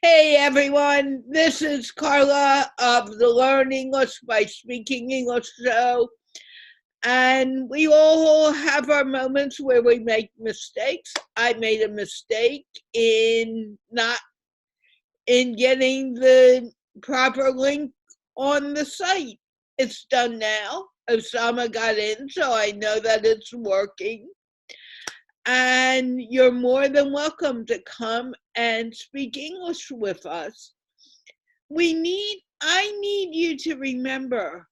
Hey everyone, this is Carla of the Learn English by Speaking English show. And we all have our moments where we make mistakes. I made a mistake in not in getting the proper link on the site. It's done now. Oussama got in, so I know that it's working. And you're more than welcome to come and speak English with us. I need you to remember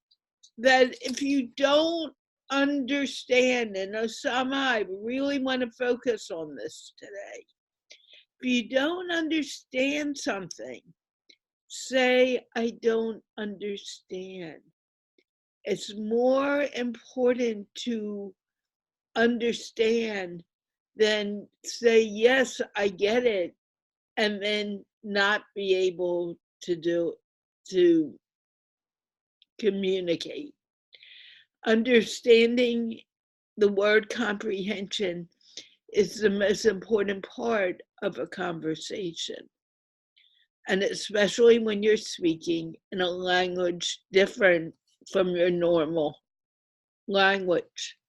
that if you don't understand, and Oussama, I really want to focus on this today. If you don't understand something, say, I don't understand. It's more important to understand than say, yes, I get it, and then not be able to communicate. Understanding the word comprehension is the most important part of a conversation. And especially when you're speaking in a language different from your normal language.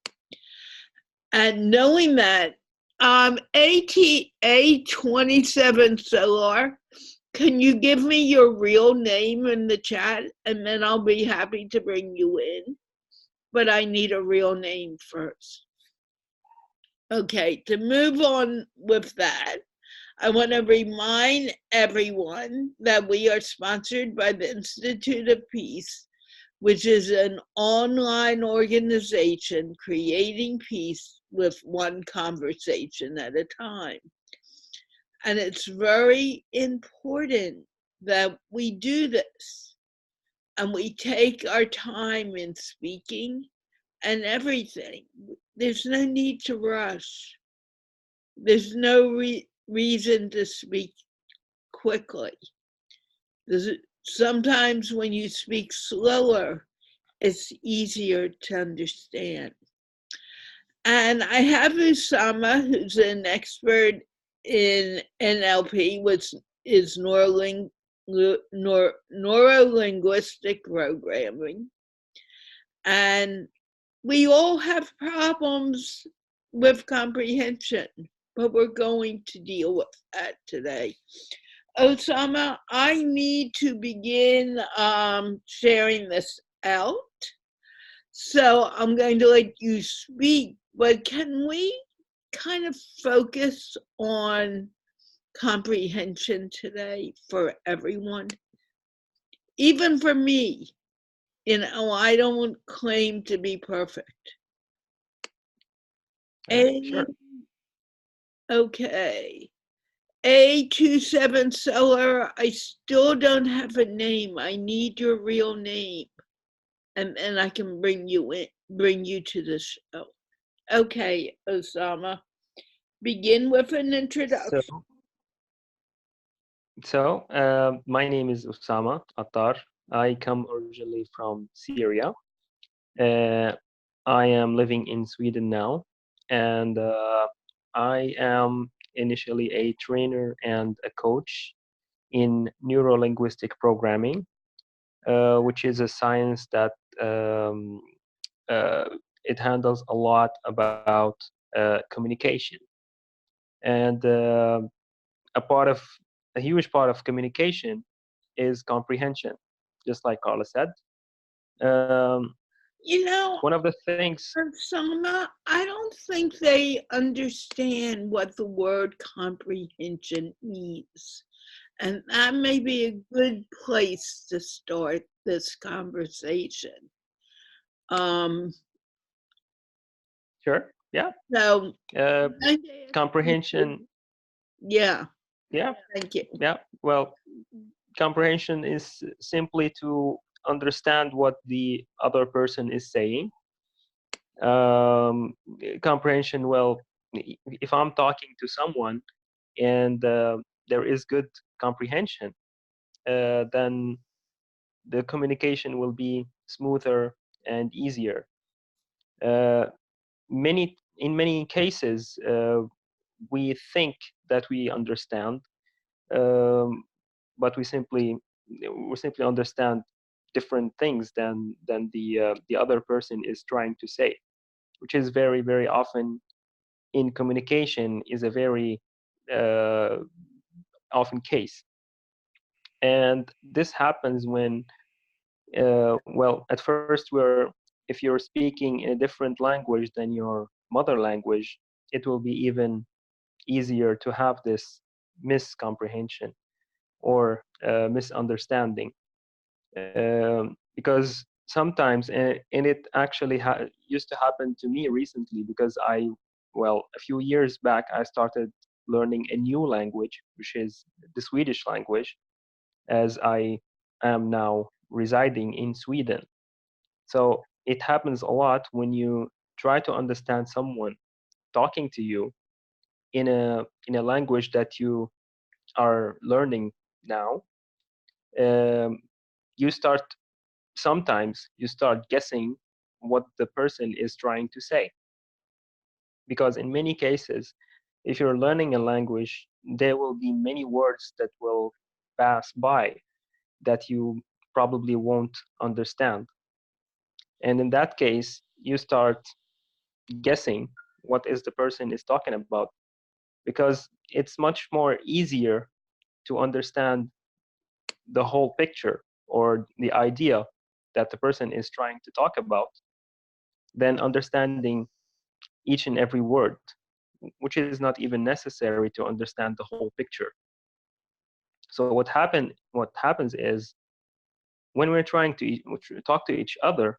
And knowing that, ATA27 Solar, can you give me your real name in the chat? And then I'll be happy to bring you in. But I need a real name first. Okay, to move on with that, I want to remind everyone that we are sponsored by the Institute of Peace, which is an online organization creating peace with one conversation at a time. And it's very important that we do this and we take our time in speaking and everything. There's no need to rush. There's no reason to speak quickly. Sometimes when you speak slower, it's easier to understand. And I have Oussama, who's an expert in NLP, which is neuro-linguistic programming. And we all have problems with comprehension, but we're going to deal with that today. Oussama, I need to begin sharing this out. So I'm going to let you speak, but can we kind of focus on comprehension today for everyone? Even for me, I don't claim to be perfect. Sure. Okay. A27 Seller, I still don't have a name. I need your real name. And then I can bring you to the show. Okay, Oussama. Begin with an introduction. My name is Oussama Attar. I come originally from Syria. I am living in Sweden now, and I am initially a trainer and a coach in neuro-linguistic programming, which is a science that it handles a lot about communication. And a huge part of communication is comprehension, just like Carla said. One of the things, Oussama, I don't think they understand what the word comprehension means. And that may be a good place to start this conversation. Sure, yeah. So comprehension. Yeah. Yeah. Thank you. Yeah. Well, comprehension is simply to understand what the other person is saying. Comprehension, well, if I'm talking to someone and there is good comprehension, then the communication will be smoother and easier. In many cases, we think that we understand, but we simply understand different things than the other person is trying to say, which is very very often in communication is a very uh, often case. And this happens when well, at first, if you're speaking in a different language than your mother language, it will be even easier to have this miscomprehension or misunderstanding. Because sometimes, and it actually used to happen to me recently, because well, a few years back, I started learning a new language, which is the Swedish language, as I am now residing in Sweden. So it happens a lot when you try to understand someone talking to you in a language that you are learning now. Um, you start sometimes you start guessing what the person is trying to say, because in many cases, if you're learning a language, there will be many words that will pass by that you probably won't understand. And in that case, you start guessing what is the person is talking about, because it's much more easier to understand the whole picture or the idea that the person is trying to talk about than understanding each and every word, which is not even necessary to understand the whole picture. So what happens is, when we're trying to talk to each other,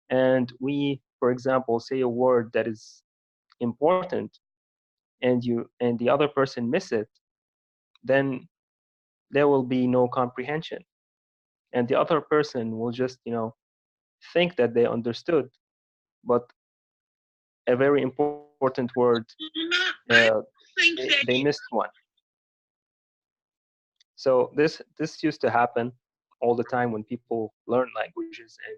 and we, for example, say a word that is important, and the other person miss it, then there will be no comprehension, and the other person will just think that they understood, but a very important word, uh, I they, think they that missed one. So this used to happen all the time when people learn languages and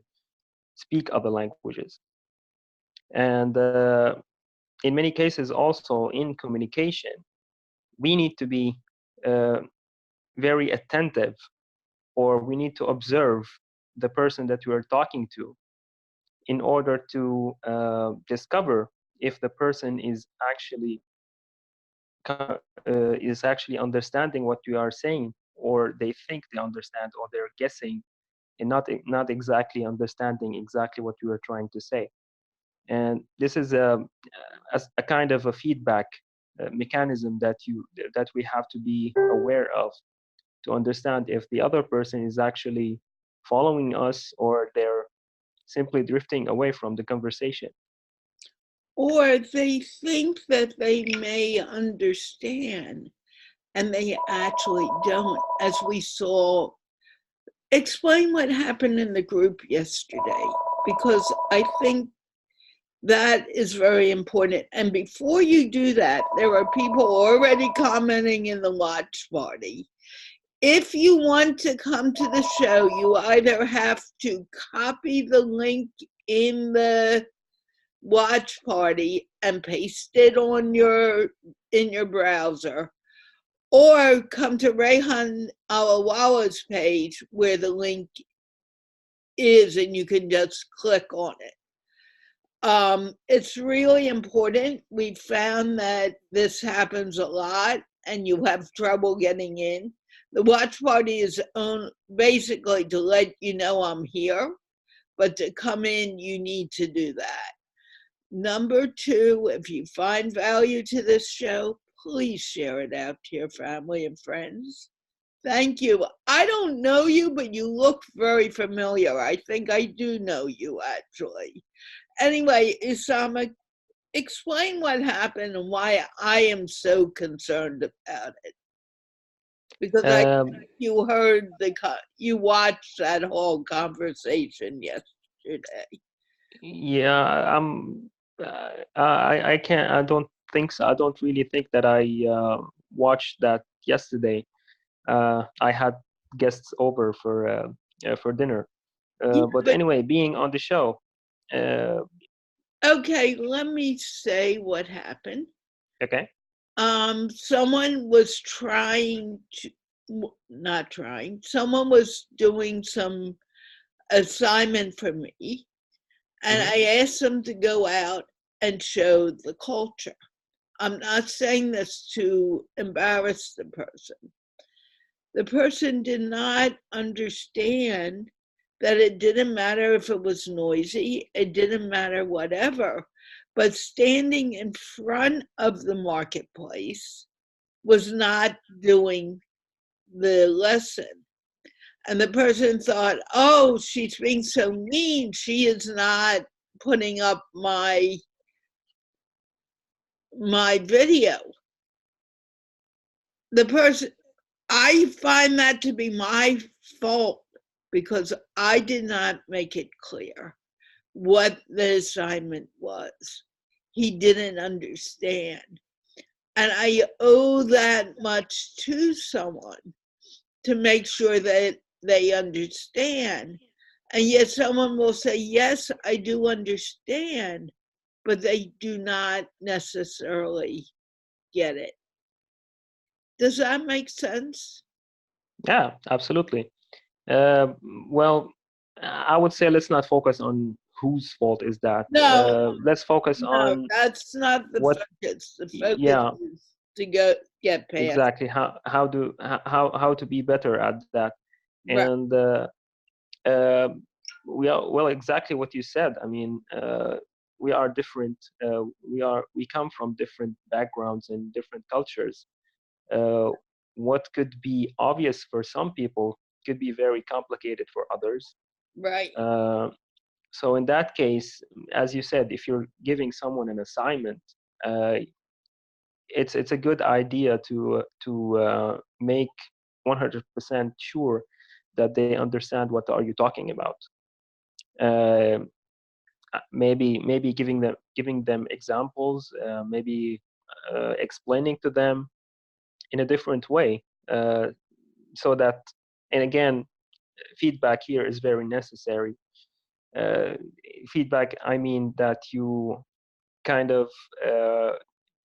speak other languages. And in many cases, also in communication, we need to be uh, very attentive, or we need to observe the person that we are talking to in order to discover if the person is actually understanding what we are saying, or they think they understand, or they're guessing and not exactly understanding exactly what we are trying to say. And this is a kind of a feedback mechanism that we have to be aware of, to understand if the other person is actually following us, or they're simply drifting away from the conversation. or they think that they may understand and they actually don't, as we saw. Explain what happened in the group yesterday, because I think that is very important. And before you do that, there are people already commenting in the watch party. If you want to come to the show, you either have to copy the link in the watch party and paste it on in your browser, or come to Rehan Alawalla's page where the link is and you can just click on it. It's really important. We found that this happens a lot and you have trouble getting in. The watch party is basically to let you know I'm here, but to come in, you need to do that. Number two, if you find value to this show, please share it out to your family and friends. Thank you. I don't know you, but you look very familiar. I think I do know you, actually. Anyway, Isama, explain what happened and why I am so concerned about it. Because I Um, you heard you watched that whole conversation yesterday. yeah, I can't. I don't think so. I don't really think that I watched that yesterday. I had guests over for dinner. Yeah, But but anyway, being on the show, uh, okay, let me say what happened. okay. Someone was trying to. not trying, someone was doing some assignment for me, and Hmm. I asked them to go out and show the culture. I'm not saying this to embarrass the person. The person did not understand that it didn't matter if it was noisy, it didn't matter whatever, but standing in front of the marketplace was not doing the lesson. And the person thought, oh, she's being so mean. She is not putting up my video. The person, I find that to be my fault because I did not make it clear what the assignment was. He didn't understand. And I owe that much to someone to make sure that they understand. And yet someone will say, yes, I do understand, but they do not necessarily get it. Does that make sense? Yeah, absolutely. Uh, well, I would say let's not focus on whose fault is that. No, Let's focus no, on that's not the what. focus. The focus Yeah, is to go get past. exactly. How to be better at that, Right, and uh, we are well exactly what you said. I mean, we are different. We come from different backgrounds and different cultures. Uh, what could be obvious for some people could be very complicated for others. right, Uh, so in that case, as you said, if you're giving someone an assignment, uh, it's a good idea to make 100% sure that they understand what are you talking about. Uh, maybe giving them examples, maybe explaining to them in a different way, so that, and again, feedback here is very necessary. uh, Feedback, I mean that you kind of uh,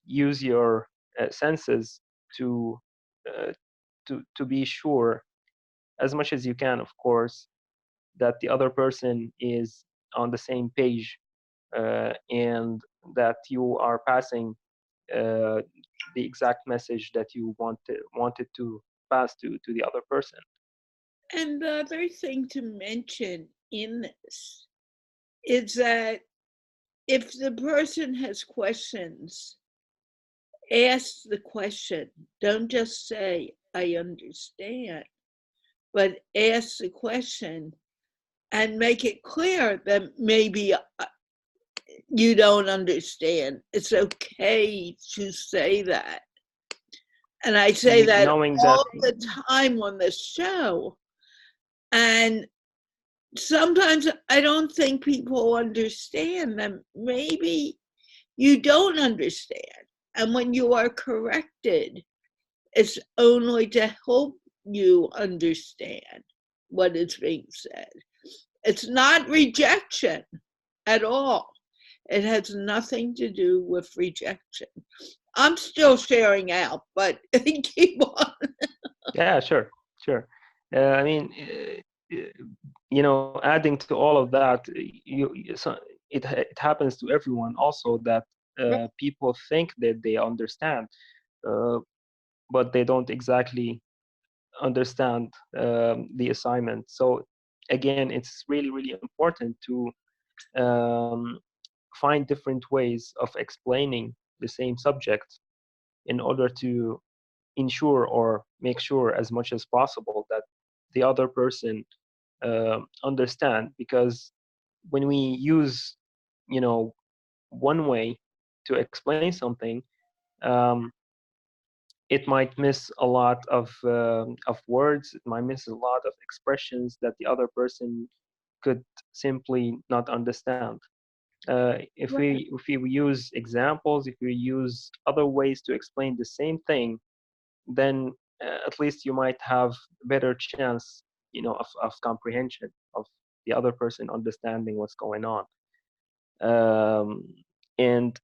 use your senses to uh, to be sure, as much as you can, of course, that the other person is on the same page, and that you are passing uh, the exact message that you wanted to pass to the other person. and the other thing to mention in this is that if the person has questions, ask the question. Don't just say, I understand, but ask the question and make it clear that maybe you don't understand. It's okay to say that. And I say that Knowing that. all the time on the show. And sometimes I don't think people understand that maybe you don't understand. And when you are corrected, it's only to help you understand what is being said. It's not rejection at all. It has nothing to do with rejection. I'm still sharing out, but keep on. Yeah, sure. I mean, adding to all of that, it happens to everyone also that people think that they understand, uh, but they don't exactly understand the assignment. So again, it's really important to um, find different ways of explaining the same subject in order to ensure or make sure as much as possible that the other person understand. Because when we use, one way to explain something, um, it might miss a lot of words. It might miss a lot of expressions that the other person could simply not understand. If we use examples, if we use other ways to explain the same thing, then at least you might have a better chance, of comprehension, of the other person understanding what's going on. Um, and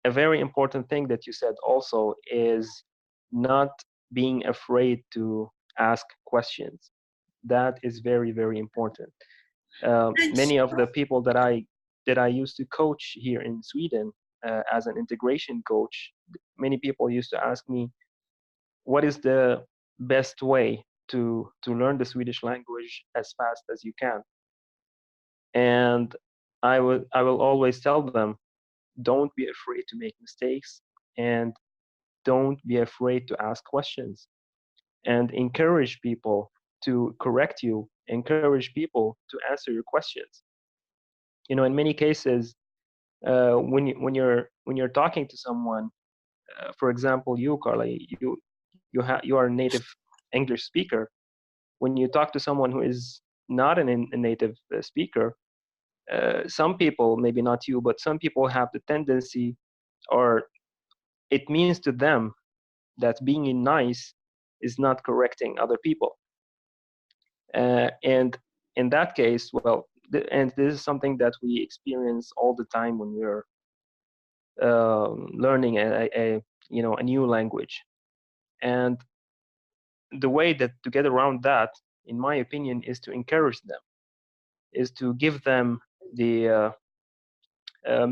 a very important thing that you said also is not being afraid to ask questions. That is very, very important. And Many of the people that I used to coach here in Sweden as an integration coach, many people used to ask me, "What is the best way to learn the Swedish language as fast as you can?" And I will always tell them, don't be afraid to make mistakes, and don't be afraid to ask questions, and encourage people to correct you, encourage people to answer your questions. In many cases, when you're talking to someone, for example, you, Carla, you are a native English speaker. When you talk to someone who is not a native speaker, some people, maybe not you, but some people have the tendency, or it means to them that being nice is not correcting other people. And in that case, well, and this is something that we experience all the time when we're learning a new language. And the way that to get around that, in my opinion, is to encourage them, is to give them the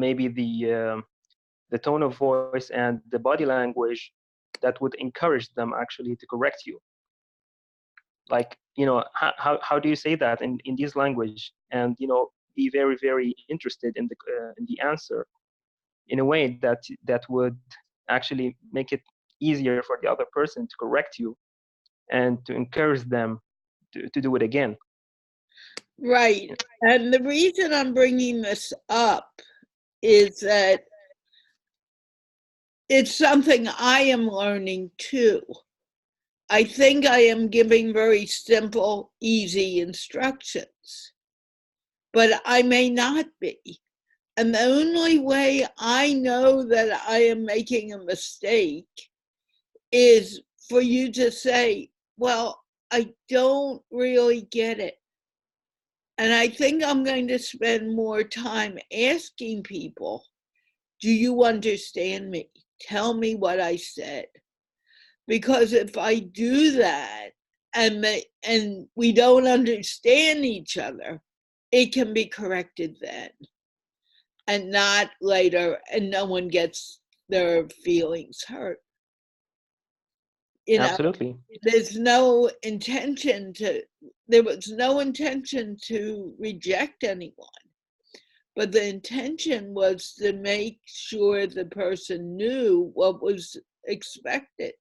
maybe the tone of voice and the body language that would encourage them actually to correct you. Like, how do you say that in this language, and be very, very interested in the answer, in a way that would actually make it easier for the other person to correct you and to encourage them to do it again. right. And the reason I'm bringing this up is that it's something I am learning too. I think I am giving very simple, easy instructions, but I may not be. And the only way I know that I am making a mistake is for you to say, well, I don't really get it. And I think I'm going to spend more time asking people, do you understand me? Tell me what I said. Because if I do that and we don't understand each other, it can be corrected then and not later, and no one gets their feelings hurt. You know, Absolutely. there was no intention to reject anyone, but the intention was to make sure the person knew what was expected.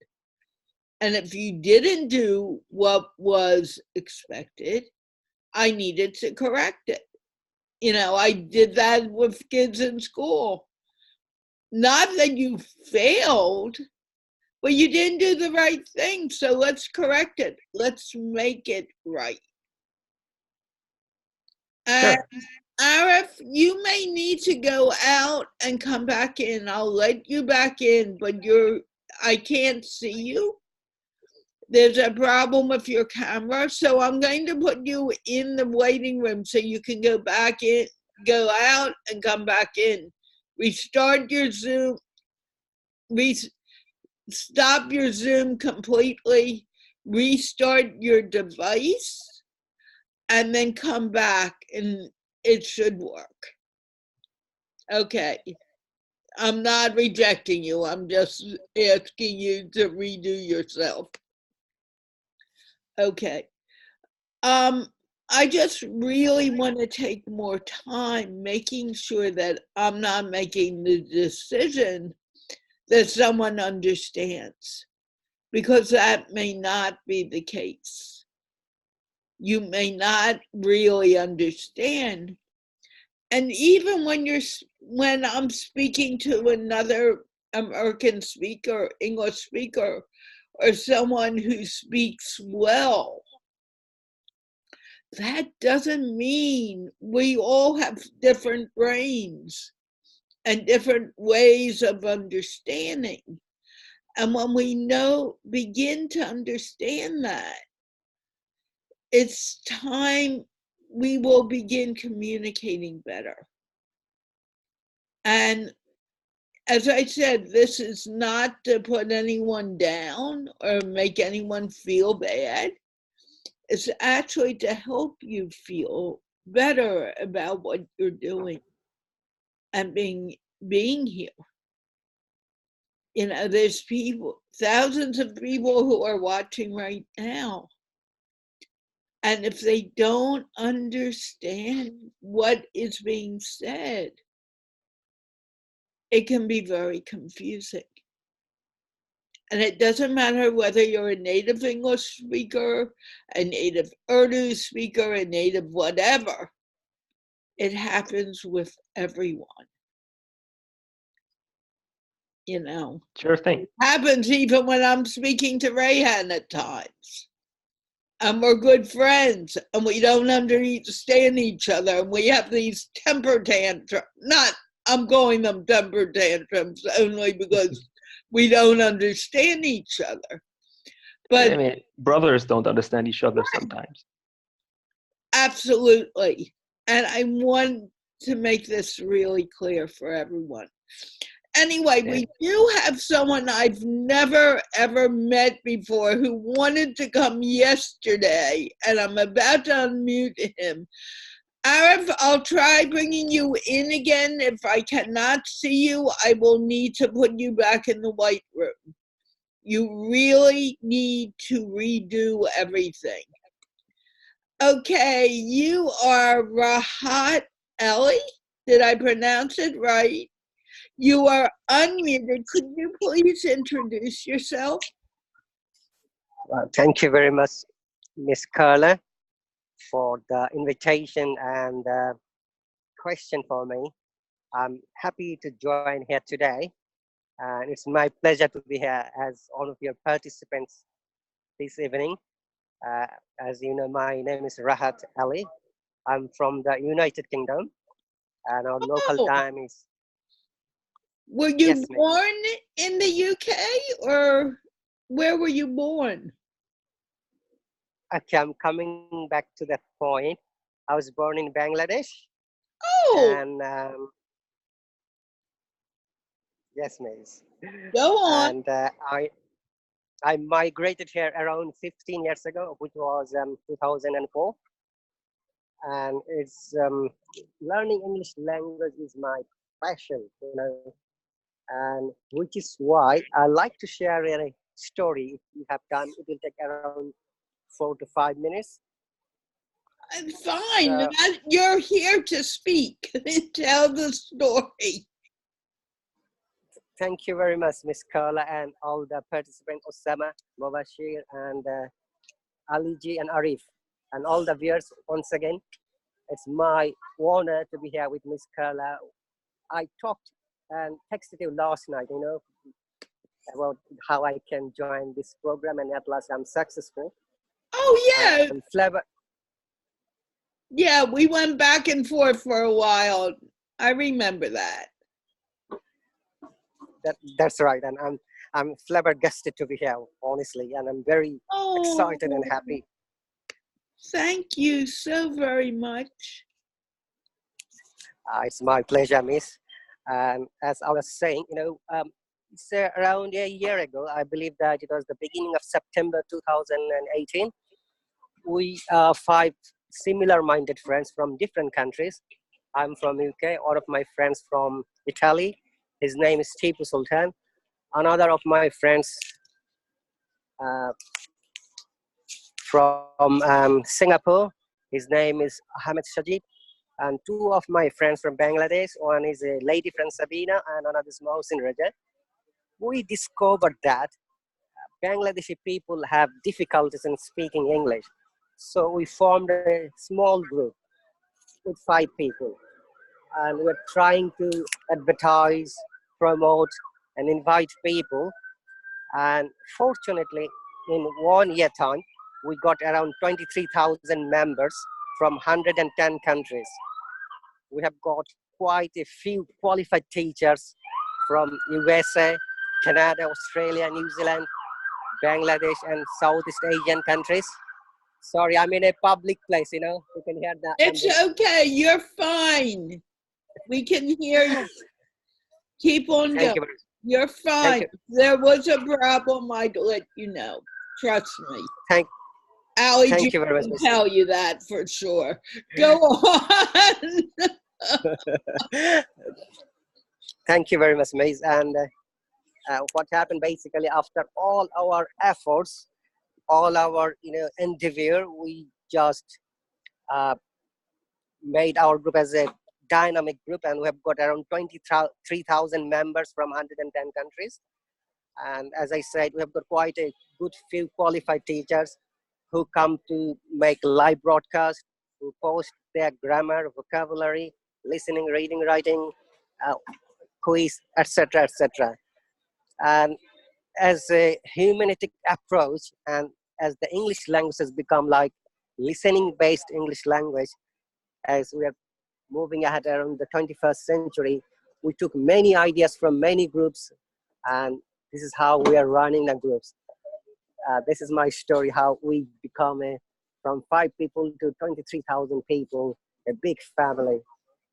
And if you didn't do what was expected, I needed to correct it. I did that with kids in school. Not that you failed, but you didn't do the right thing. So let's correct it. Let's make it right. And Sure. Arif, you may need to go out and come back in. I'll let you back in, but I can't see you. There's a problem with your camera, so I'm going to put you in the waiting room so you can go back in, go out and come back in. Restart your Zoom, stop your Zoom completely, restart your device, and then come back and it should work. Okay. I'm not rejecting you. I'm just asking you to redo yourself. Okay. I just really want to take more time making sure that I'm not making the decision that someone understands, because that may not be the case. You may not really understand. And even when I'm speaking to another American speaker, English speaker, or someone who speaks well, that doesn't mean we all have different brains and different ways of understanding. And when we begin to understand that, it's time we will begin communicating better. And as I said, this is not to put anyone down or make anyone feel bad. It's actually to help you feel better about what you're doing and being here. There's people, thousands of people who are watching right now. And if they don't understand what is being said, it can be very confusing. And it doesn't matter whether you're a native English speaker, a native Urdu speaker, a native whatever. It happens with everyone. Sure thing. It happens even when I'm speaking to Rayhan at times. And we're good friends and we don't understand each other and we have these temper tantrums. I'm calling them temper tantrums only because we don't understand each other. But I mean, brothers don't understand each other sometimes. Absolutely. And I want to make this really clear for everyone. Anyway, we do have someone I've never ever met before who wanted to come yesterday, and I'm about to unmute him. Arif, I'll try bringing you in again. If I cannot see you, I will need to put you back in the white room. You really need to redo everything. Okay, you are Rahat Ellie. Did I pronounce it right? You are unmuted. Could you please introduce yourself? Thank you very much, Miss Carla, for the invitation and the question for me. I'm happy to join here today. And it's my pleasure to be here as all of your participants this evening. As you know, my name is Rahat Ali. I'm from the United Kingdom, and our local time is... Were you born in the UK, or where were you born? Okay, I'm coming back to that point. I was born in Bangladesh. Oh! And yes, miss. Go on. And I migrated here around 15 years ago, which was 2004. And it's learning English language is my passion, you know, and which is why I like to share a story. If you have time, it will take around 4 to 5 minutes. Fine. So, you're here to speak. Tell the story. Thank you very much, Miss Carla, and all the participants, Oussama, Mubashir, and Aliji and Arif, and all the viewers. Once again, it's my honor to be here with Miss Carla. I talked and texted you last night, you know, about how I can join this program, and at last I'm successful. Oh, yeah. Yeah, we went back and forth for a while. I remember that. That's right, and I'm flabbergasted to be here, honestly, and I'm very excited and happy. Thank you so very much. It's my pleasure, miss. And as I was saying, you know, it's around a year ago, I believe that it was the beginning of September 2018. We are 5 similar-minded friends from different countries. I'm from UK, one of my friends from Italy. His name is Tipu Sultan. Another of my friends from Singapore, his name is Ahmed Sajid. And 2 of my friends from Bangladesh, one is a lady friend Sabina and another is Mohsin Raja. We discovered that Bangladeshi people have difficulties in speaking English. So we formed a small group with 5 people. And we're trying to advertise, promote, and invite people. And fortunately, in 1 year time, we got around 23,000 members from 110 countries. We have got quite a few qualified teachers from USA, Canada, Australia, New Zealand, Bangladesh, and Southeast Asian countries. Sorry, I'm in a public place, you know, you can hear that. It's okay, you're fine. We can hear you. Keep on Thank going. you very much. You're Thank fine. you. If there was a problem, I'd let you know. Trust me. Thank, Allie G thank you very much, can Miss. tell you that for sure. Go on. Thank you very much, Miss. And what happened basically after all our efforts, all our endeavor, we just uh, made our group as a dynamic group, and we have got around 23,000 members from 110 countries. And as I said, we have got quite a good few qualified teachers who come to make live broadcast, who post their grammar, vocabulary, listening, reading, writing, uh, quiz, etc., etc. And as a humanistic approach, and as the English language has become like listening-based English language, as we are moving ahead around the 21st century, we took many ideas from many groups, and this is how we are running the groups. This is my story, how we become from 5 people to 23,000 people, a big family.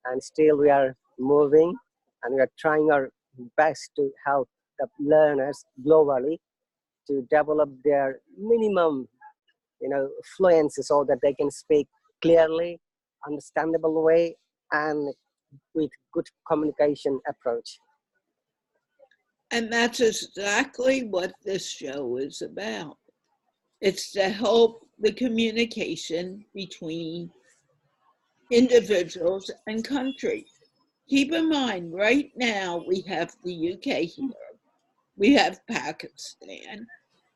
And still we are moving, and we are trying our best to help the learners globally to develop their minimum, fluency so that they can speak clearly, understandable way, and with good communication approach. And that's exactly what this show is about. It's to help the communication between individuals and countries. Keep in mind, right now we have the UK here, we have Pakistan,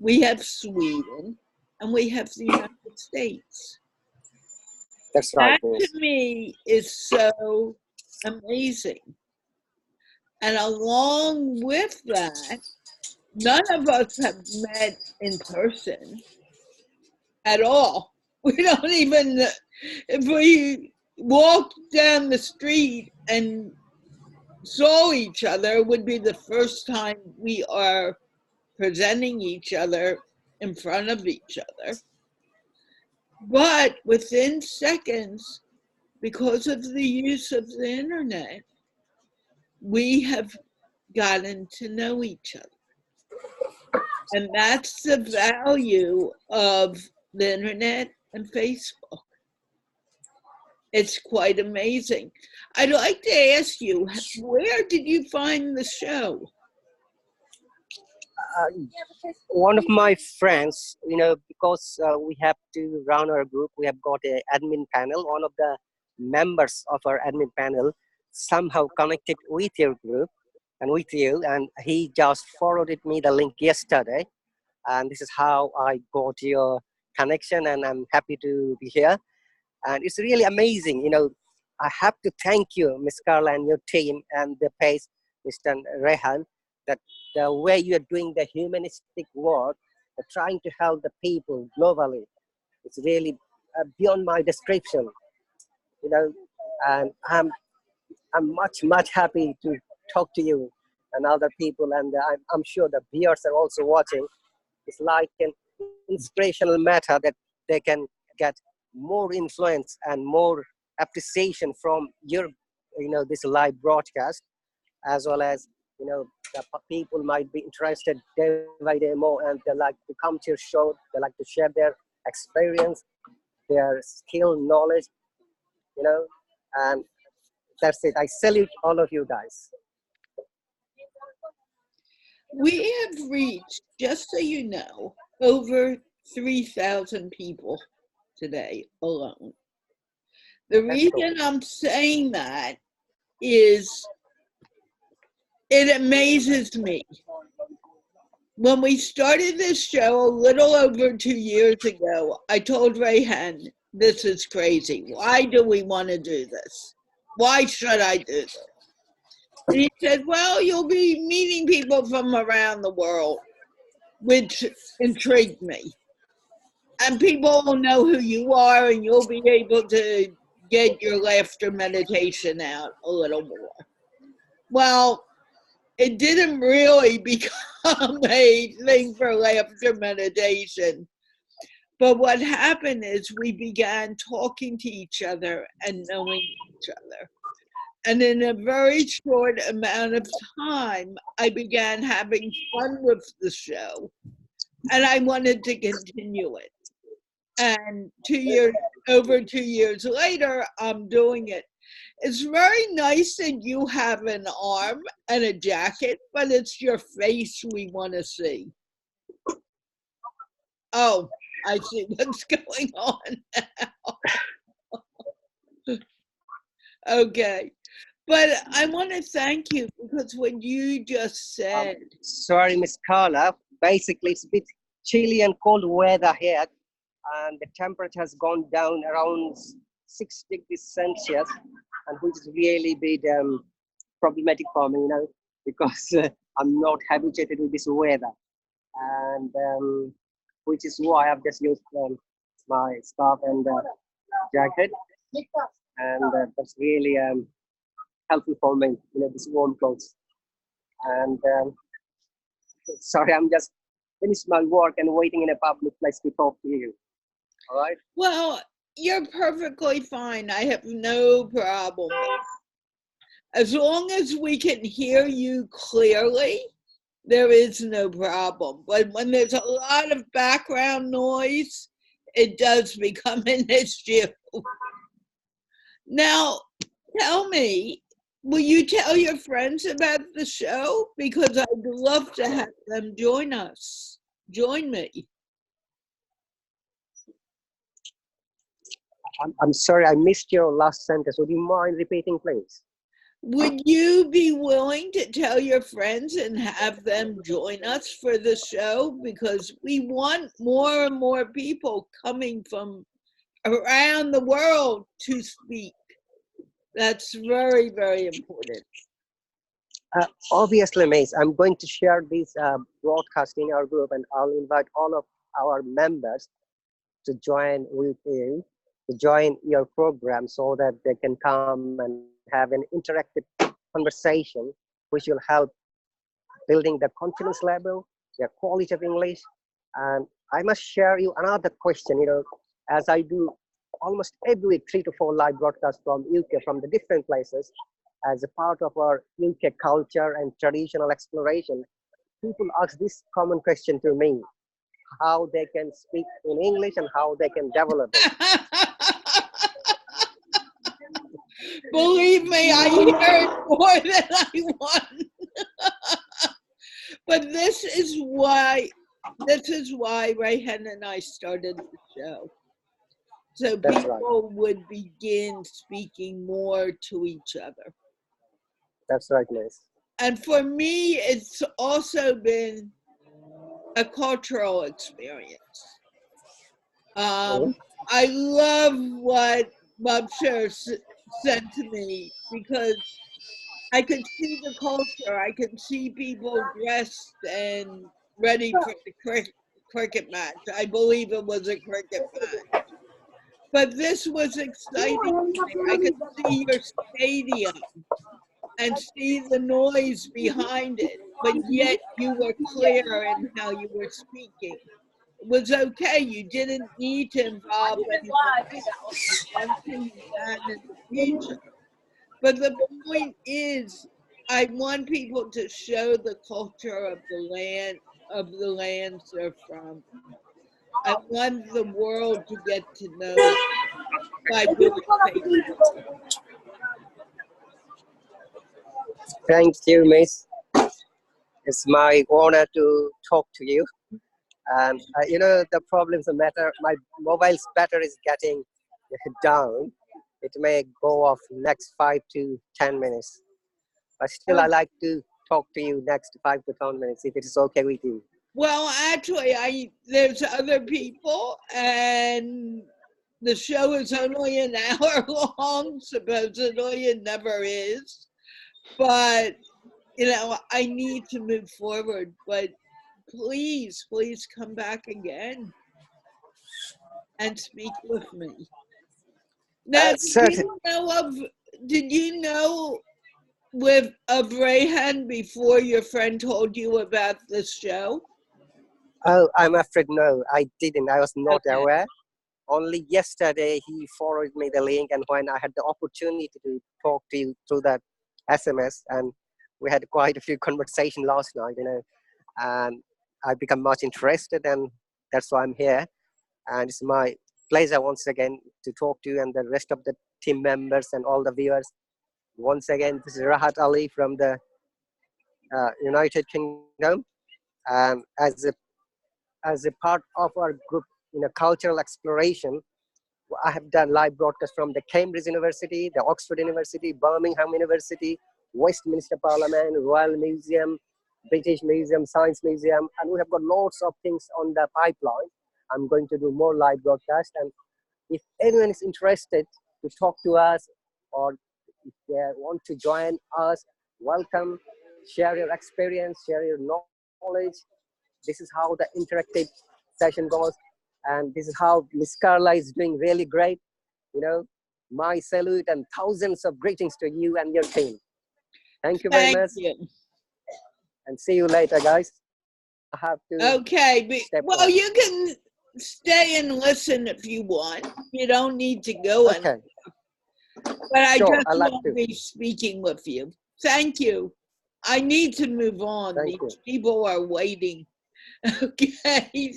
we have Sweden, and we have the United States. That's right, That to Miss. me is so amazing. And along with that, none of us have met in person at all. We don't even, if we walked down the street and saw each other, it would be the first time we are presenting each other in front of each other. But within seconds, because of the use of the internet, we have gotten to know each other. And that's the value of the internet and Facebook. It's quite amazing. I'd like to ask you, where did you find the show? One of my friends, because we have to run our group, we have got a admin panel. One of the members of our admin panel somehow connected with your group and with you, and he just forwarded me the link yesterday, and this is how I got your connection, and I'm happy to be here. And it's really amazing. I have to thank you, Miss Carla, and your team, and the page, Mr. Rehan, that the way you are doing the humanistic work, trying to help the people globally, it's really beyond my description. And I'm much happy to talk to you and other people, and I'm sure the viewers are also watching. It's like an inspirational matter that they can get more influence and more appreciation from your, this live broadcast, as well as, the people might be interested day by day more, and they like to come to your show. They like to share their experience, their skill, knowledge, and that's it. I salute all of you guys. We have reached, just so you know, over 3,000 people today alone. The That's cool. reason I'm saying that is it amazes me. When we started this show a little over 2 years ago, I told Rayhan, this is crazy. Why do we want to do this? Why should I do this? And he said, well, you'll be meeting people from around the world, which intrigued me. And people will know who you are, and you'll be able to get your laughter meditation out a little more. Well, it didn't really become a thing for laughter meditation. But what happened is we began talking to each other and knowing each other. And in a very short amount of time, I began having fun with the show, and I wanted to continue it. And over 2 years later, I'm doing it. It's very nice that you have an arm and a jacket, but it's your face we want to see. Oh, I see what's going on now. Okay. But I want to thank you because what you just said. Sorry, Miss Carla. Basically, it's a bit chilly and cold weather here, and the temperature has gone down around 6 degrees Celsius, and which is really bit problematic for me, because I'm not habituated with this weather, and which is why I've just used my scarf and jacket, and that's really helpful for me, this warm clothes. And sorry, I'm just finished my work and waiting in a public place to talk to you. All right? Well, you're perfectly fine. I have no problem. As long as we can hear you clearly, there is no problem. But when there's a lot of background noise, it does become an issue. Now, tell me, will you tell your friends about the show? Because I'd love to have them join me. I'm sorry, I missed your last sentence. Would you mind repeating, please? Would you be willing to tell your friends and have them join us for the show? Because we want more and more people coming from around the world to speak. That's very, very important. Obviously, Miss, I'm going to share this broadcast in our group, and I'll invite all of our members to join with you, to join your program, so that they can come and have an interactive conversation, which will help building the confidence level, their quality of English. And I must share you another question, as I do almost every week, 3 to 4 live broadcasts from UK, from the different places, as a part of our UK culture and traditional exploration. People ask this common question to me: how they can speak in English and how they can develop it. Believe me, I hear it more than I want. But this is why Rayhan and I started the show. So That's people right. would begin speaking more to each other. That's right, Miss. And for me, it's also been a cultural experience. I love what Babshir said to me, because I could see the culture. I could see people dressed and ready for the cricket match. I believe it was a cricket match. But this was exciting. I could see your stadium and see the noise behind it, but yet you were clear in how you were speaking. It was okay. You didn't need to involve anyone else. One thing you can in the future. But the point is, I want people to show the culture of the lands they're from. I want the world to get to know by doing Facebook. Thank you, Miss. It's my honor to talk to you. And the problem's the matter. My mobile's battery is getting down. It may go off next 5 to 10 minutes. But still, I like to talk to you next 5 to 10 minutes, if it is okay with you. Well, actually, there's other people, and the show is only an hour long. Supposedly, it never is. But I need to move forward. But please come back again and speak with me. Now, did you know of Rayhan before your friend told you about this show? Oh, I'm afraid no, I didn't. I was not aware. Only yesterday he forwarded me the link, and when I had the opportunity to talk to you through that SMS, and we had quite a few conversations last night, and I become much interested, and that's why I'm here. And it's my pleasure once again to talk to you and the rest of the team members and all the viewers. Once again, this is Rahat Ali from the United Kingdom, and as a part of our group in a cultural exploration, I have done live broadcasts from the Cambridge University, the Oxford University, Birmingham University, Westminster Parliament, Royal Museum, British Museum, Science Museum, and we have got lots of things on the pipeline. I'm going to do more live broadcasts, and if anyone is interested to talk to us, or if they want to join us, welcome. Share your experience, share your knowledge. This is how the interactive session goes, and this is how Miss Carla is doing really great. My salute and thousands of greetings to you and your team. Thank you very much. You. And see you later, guys. I have to. Okay, well, you can stay and listen if you want. You don't need to go anywhere. But I just want to be speaking with you. Thank you. I need to move on. These people are waiting. Okay,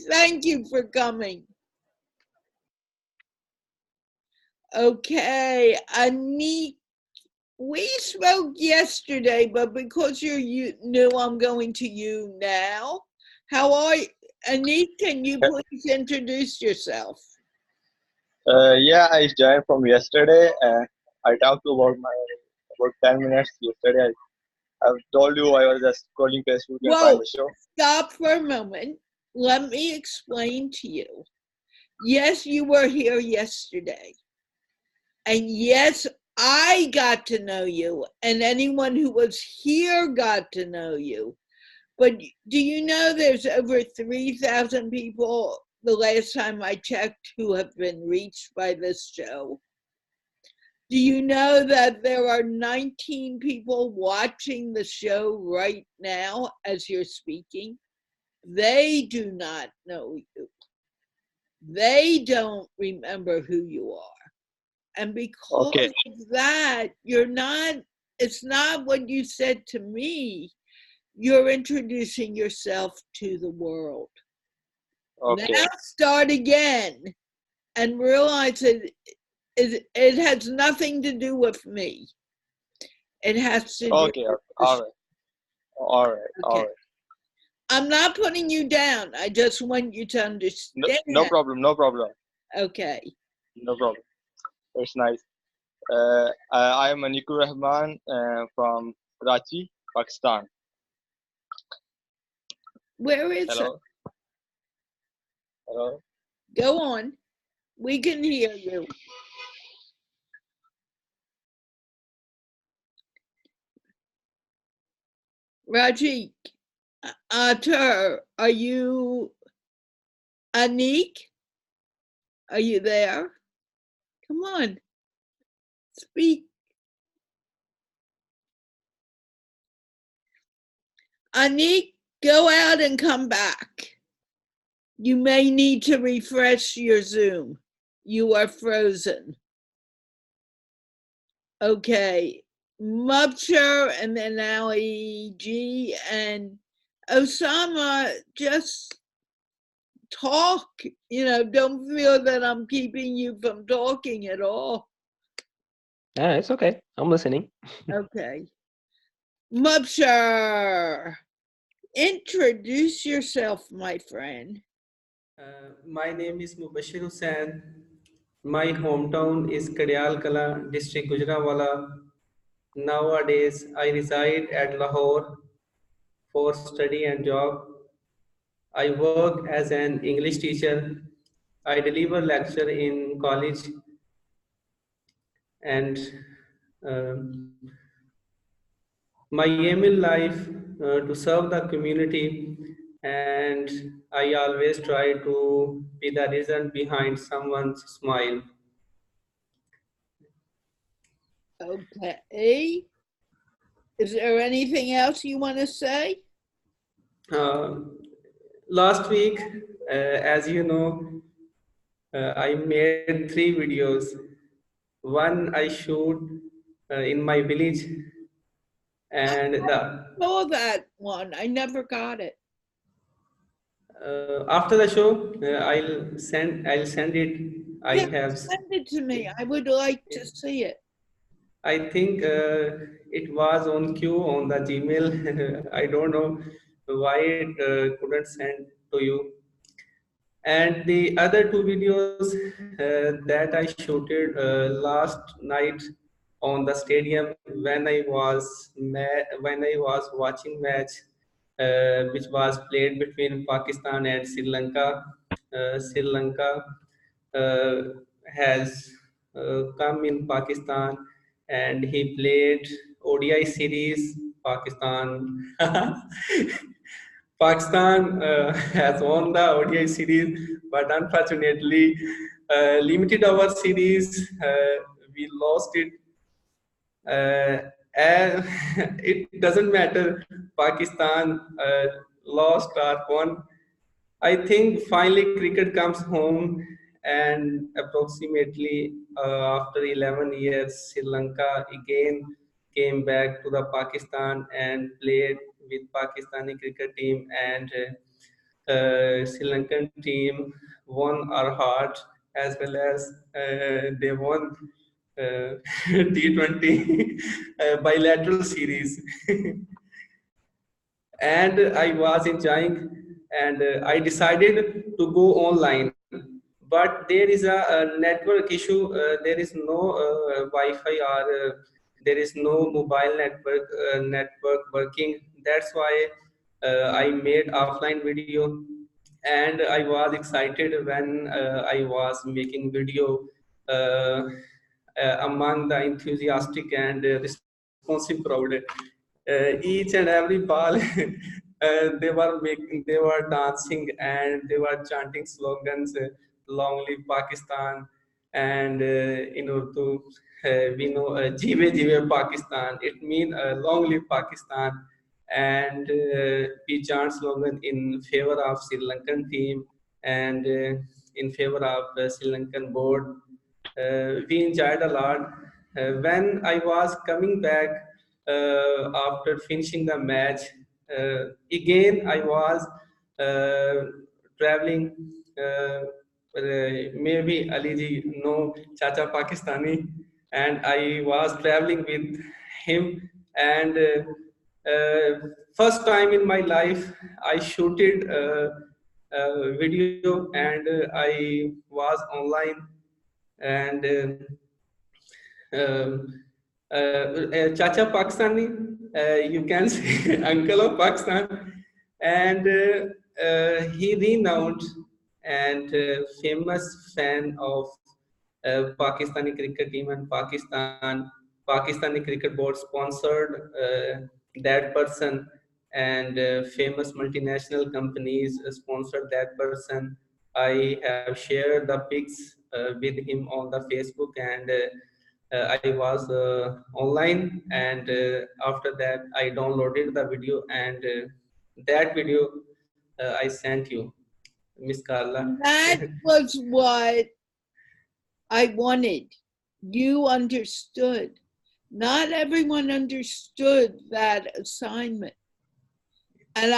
thank you for coming. Okay, Anik, we spoke yesterday, but because you're new, I'm going to you now. How are you? Anik, can you please introduce yourself? Yeah, I joined from yesterday. I talked about 10 minutes yesterday. I've told you I was just scrolling Facebook and find the show. Stop for a moment. Let me explain to you. Yes, you were here yesterday. And yes, I got to know you, and anyone who was here got to know you. But do you know there's over 3,000 people, the last time I checked, who have been reached by this show? Do you know that there are 19 people watching the show right now as you're speaking? They do not know you. They don't remember who you are. And because of that, it's not what you said to me. You're introducing yourself to the world. Now start again and realize that it has nothing to do with me. It has to do with all right. I'm not putting you down. I just want you to understand. No problem. Okay. No problem. It's nice. I am Anikur Rahman from Karachi, Pakistan. Where is it? Hello. Go on. We can hear you. Rajiv Attar, are you Anik? Are you there? Come on. Speak. Anik, go out and come back. You may need to refresh your Zoom. You are frozen. Okay. Mubshir and then Ali G and Oussama, just talk. Don't feel that I'm keeping you from talking at all. Yeah, it's okay. I'm listening. Okay. Mubshir, introduce yourself, my friend. My name is Mubashir Hussain. My hometown is Kadial Kala, district Gujranwala. Nowadays, I reside at Lahore for study and job. I work as an English teacher. I deliver lecture in college, and uh, my aim in life to serve the community, and I always try to be the reason behind someone's smile. Okay. Is there anything else you want to say? Last week, as you know, I made 3 videos. One I shoot in my village, and the Saw that one. I never got it. after the show, I'll send it. I Yeah, have. send it to me. I would like to see it. I think it was on queue on the Gmail. I don't know why it couldn't send to you. And the other 2 videos that I shooted last night on the stadium when I was watching match which was played between Pakistan and Sri Lanka. Sri Lanka uh, has come in Pakistan, and he played ODI series. Pakistan has won the ODI series, but unfortunately, limited over series, we lost it. And it doesn't matter, Pakistan lost or won. I think finally cricket comes home, and approximately after 11 years, Sri Lanka again came back to the Pakistan and played with Pakistani cricket team, and Sri Lankan team won our heart, as well as they won uh, T20 bilateral series. And I was enjoying, and I decided to go online. But there is a network issue. There is no Wi-Fi, or there is no mobile network working. That's why I made offline video, and I was excited when I was making video among the enthusiastic and responsive crowd. Each and every ball they were dancing, and they were chanting slogans, long live Pakistan. And in Urdu we know jive jive Pakistan, it means long live Pakistan. And we chant slogan in favor of Sri Lankan team, and in favor of Sri Lankan board. We enjoyed a lot. When I was coming back after finishing the match, again I was uh, traveling. Maybe Ali ji know Chacha Pakistani, and I was traveling with him. And first time in my life, I shooted video, and I was online. And um, Chacha Pakistani, you can say Uncle of Pakistan, and he renowned and famous fan of Pakistani cricket team, and Pakistani cricket board sponsored that person, and famous multinational companies sponsored that person. I have shared the pics with him on the Facebook, and I was online, and after that I downloaded the video, and that video I sent you, Miss Carla. That was what I wanted. You understood. Not everyone understood that assignment. And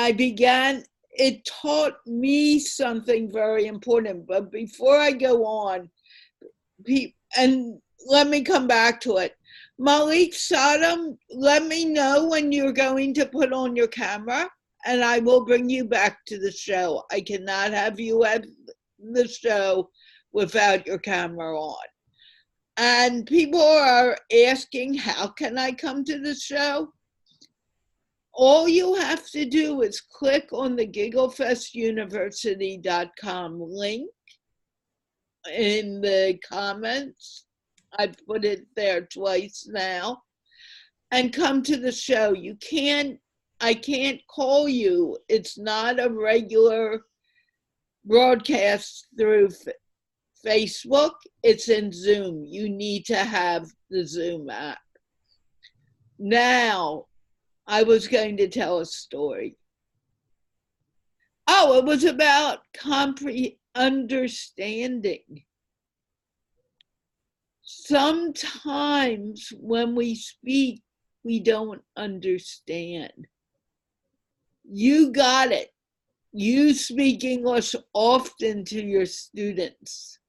it taught me something very important. But before I go on, and let me come back to it. Malik Saddam, let me know when you're going to put on your camera, and I will bring you back to the show. I cannot have you at the show without your camera on. And people are asking, how can I come to the show? All you have to do is click on the gigglefestuniversity.com link in the comments. I put it there twice now, and come to the show. I can't call you. It's not a regular broadcast through Facebook. It's in Zoom. You need to have the Zoom app. Now, I was going to tell a story. Oh, it was about understanding. Sometimes when we speak, we don't understand. You got it. You speak English often to your students,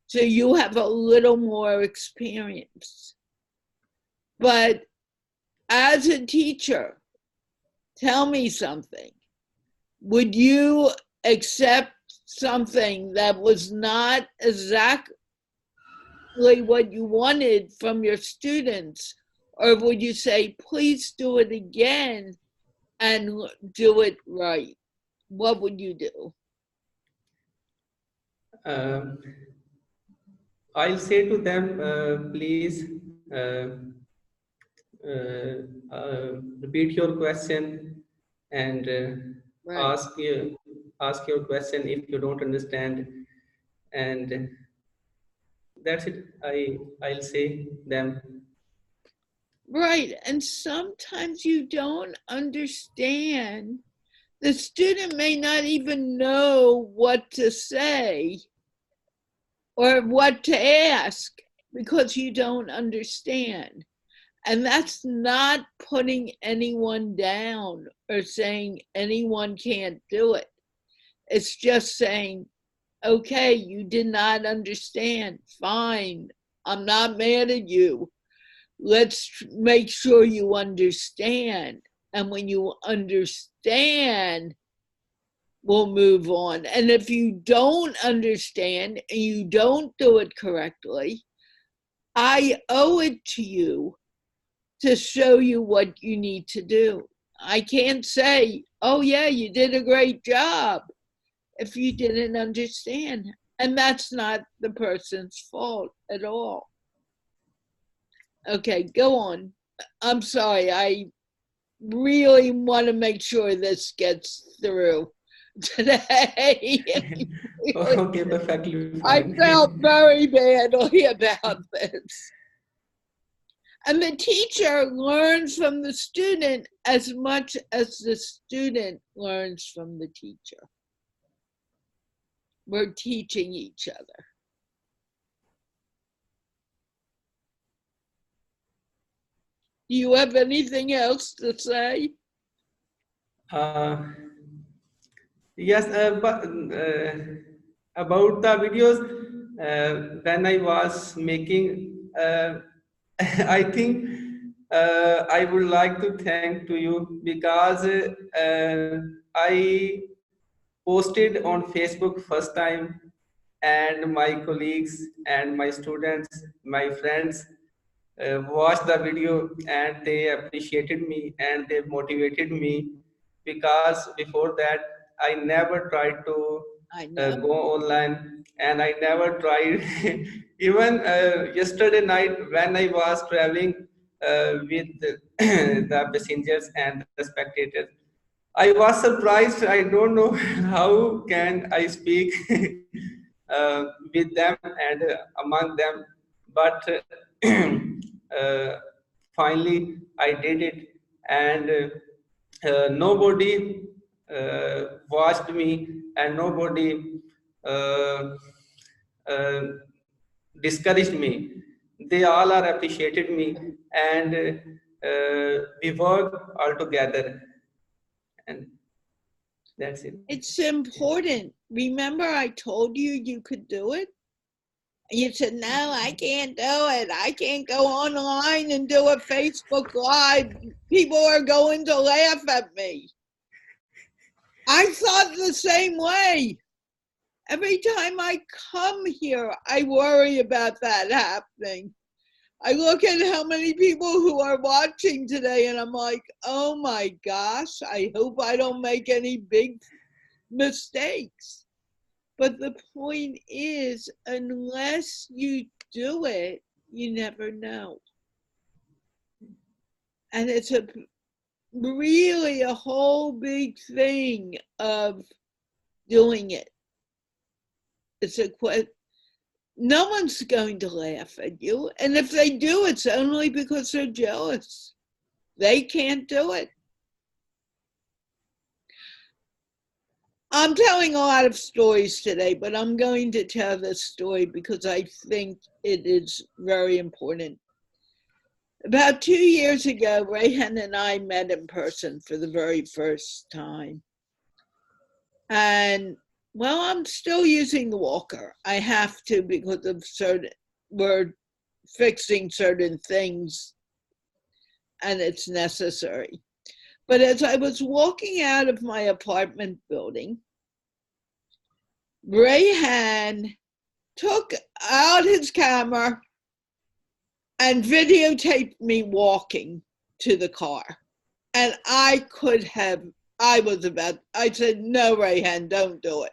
so you have a little more experience. But as a teacher, tell me something. Would you accept something that was not exactly what you wanted from your students? Or would you say, please do it again and do it right? What would you do? I'll say to them, please uh, repeat your question and Right. ask your question if you don't understand, and that's it. I'll say them. Right. And sometimes you don't understand. The student may not even know what to say or what to ask because you don't understand. And that's not putting anyone down or saying anyone can't do it. It's just saying, okay, you did not understand. Fine. I'm not mad at you. Let's make sure you understand. And when you understand, we'll move on. And if you don't understand and you don't do it correctly, I owe it to you to show you what you need to do. I can't say, oh yeah, you did a great job if you didn't understand. And that's not the person's fault at all. Okay, go on. I'm sorry, I really want to make sure this gets through today. Okay, perfectly I fine. felt very badly about this. And the teacher learns from the student as much as the student learns from the teacher. We're teaching each other. Do you have anything else to say? Uh, yes, but about the videos, when I was making, I think I would like to thank to you because I posted on Facebook first time, and my colleagues and my students, my friends watched the video and they appreciated me and they motivated me, because before that I never tried to I know. go online, and I never tried even yesterday night when I was traveling with the passengers and the spectators, I was surprised. I don't know how can I speak with them and among them, but finally I did it, and nobody watched me, and nobody uh, uh, discouraged me. They all are appreciated me, and we work all together, and that's it. It's important. Remember I told you you could do it? You said, no, I can't do it. I can't go online and do a Facebook Live. People are going to laugh at me. I thought the same way. Every time I come here, I worry about that happening. I look at how many people who are watching today and I'm like, oh my gosh, I hope I don't make any big mistakes. But the point is, unless you do it, you never know. And it's really a whole big thing of doing it. It's a question. No one's going to laugh at you. And if they do, it's only because they're jealous. They can't do it. I'm telling a lot of stories today, but I'm going to tell this story because I think it is very important. About 2 years ago, Rayhan and I met in person for the very first time. And well, I'm still using the walker. I have to because of we're fixing certain things and it's necessary. But as I was walking out of my apartment building, Rayhan took out his camera and videotaped me walking to the car. And I said, no, Rayhan, don't do it.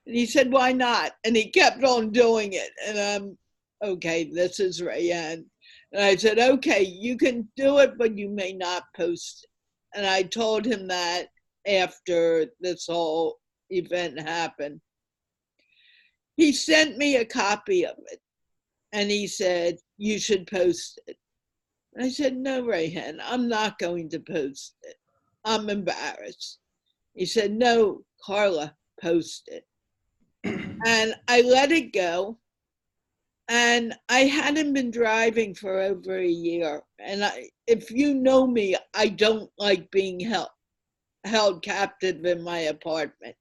And he said, why not? And he kept on doing it. And I'm, okay, this is Rayhan. And I said, okay, you can do it, but you may not post it. And I told him that after this whole event happened. He sent me a copy of it. And he said, you should post it. And I said, no, Rayhan, I'm not going to post it. I'm embarrassed. He said, no, Carla, post it. And I let it go. And I hadn't been driving for over a year. And if you know me, I don't like being held captive in my apartment.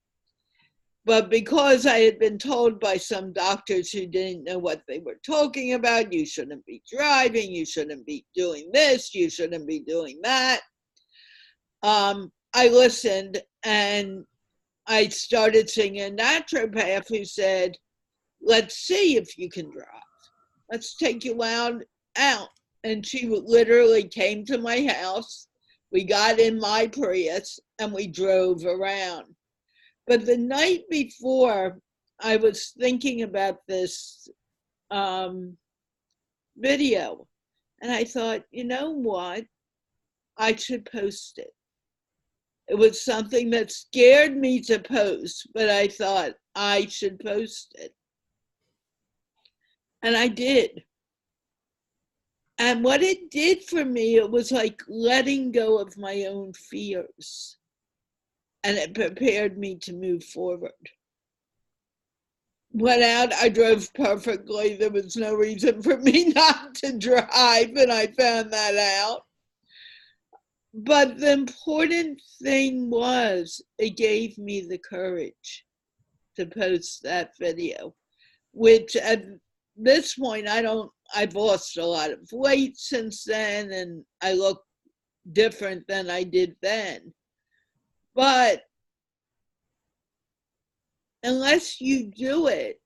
But because I had been told by some doctors who didn't know what they were talking about, you shouldn't be driving, you shouldn't be doing this, you shouldn't be doing that, I listened, and I started seeing a naturopath who said, let's see if you can drive. Let's take you out. And she literally came to my house. We got in my Prius and we drove around. But the night before, I was thinking about this video. And I thought, you know what? I should post it. It was something that scared me to post, but I thought I should post it. And I did. And what it did for me, it was like letting go of my own fears. And it prepared me to move forward. Went out, I drove perfectly. There was no reason for me not to drive, and I found that out. But the important thing was it gave me the courage to post that video, which at this point, I've lost a lot of weight since then, and I look different than I did then. But unless you do it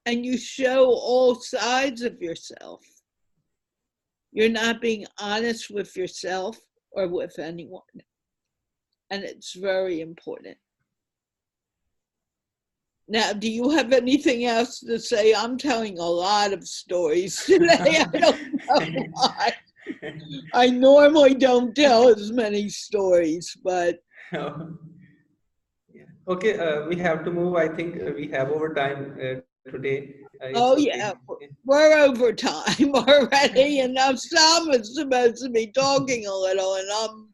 and you show all sides of yourself, you're not being honest with yourself or with anyone. And it's very important. Now, do you have anything else to say? I'm telling a lot of stories today. I don't know why. I normally don't tell as many stories, but... Yeah. Okay, we have to move. I think we have over time today. Oh, Okay. yeah, we're over time already, and now Sam is supposed to be talking a little, and I'm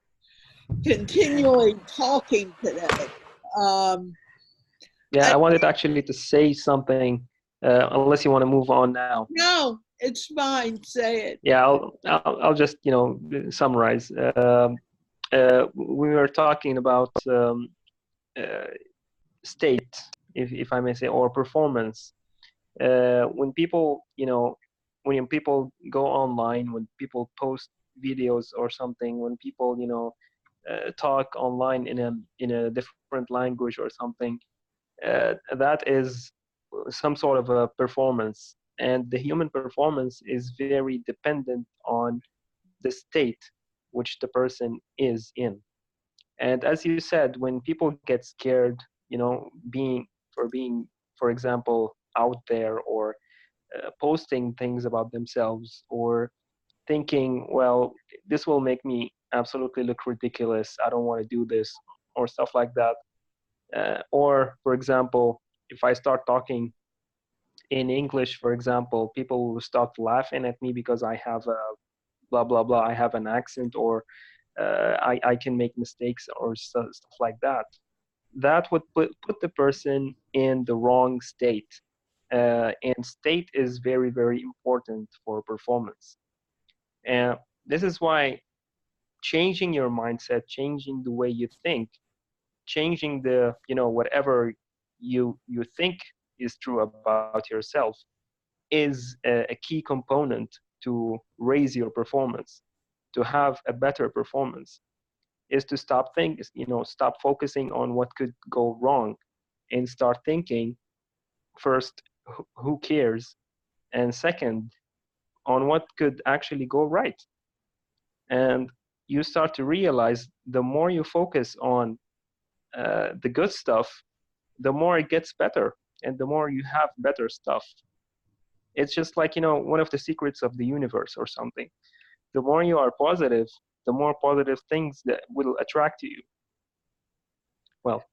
continually talking today. Yeah, I wanted actually to say something, unless you want to move on now. No, it's fine. Say it. Yeah, I'll just summarize. We were talking about state, if I may say, or performance. When people when people go online, when people post videos or something, when people talk online in a different language or something, that is some sort of a performance, and the human performance is very dependent on the state which the person is in. And as you said, when people get scared, being, for example, out there, or posting things about themselves, or thinking, well, this will make me absolutely look ridiculous, I don't want to do this, or stuff like that. Or, for example, if I start talking in English, for example, people will start laughing at me because I have a blah, blah, blah, I have an accent, or I can make mistakes, or stuff like that. that would put the person in the wrong state. And state is very, very important for performance. And this is why changing your mindset, changing the way you think, changing the, whatever you think is true about yourself is a key component to raise your performance, to have a better performance, is to stop focusing on what could go wrong and start thinking first, who cares? And second, on what could actually go right. And you start to realize the more you focus on the good stuff, the more it gets better and the more you have better stuff. It's just like, one of the secrets of the universe or something. The more you are positive, the more positive things that will attract to you. Well,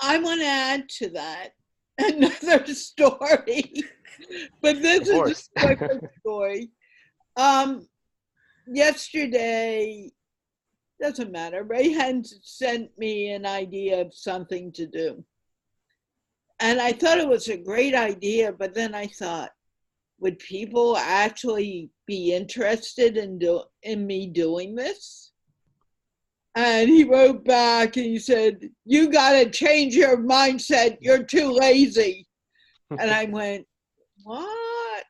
I want to add to that another story, but this of is course. a quicker story. Yesterday, doesn't matter, Rayhan sent me an idea of something to do. And I thought it was a great idea, but then I thought, would people actually be interested in me doing this? And he wrote back and he said, you got to change your mindset. You're too lazy. And I went, what?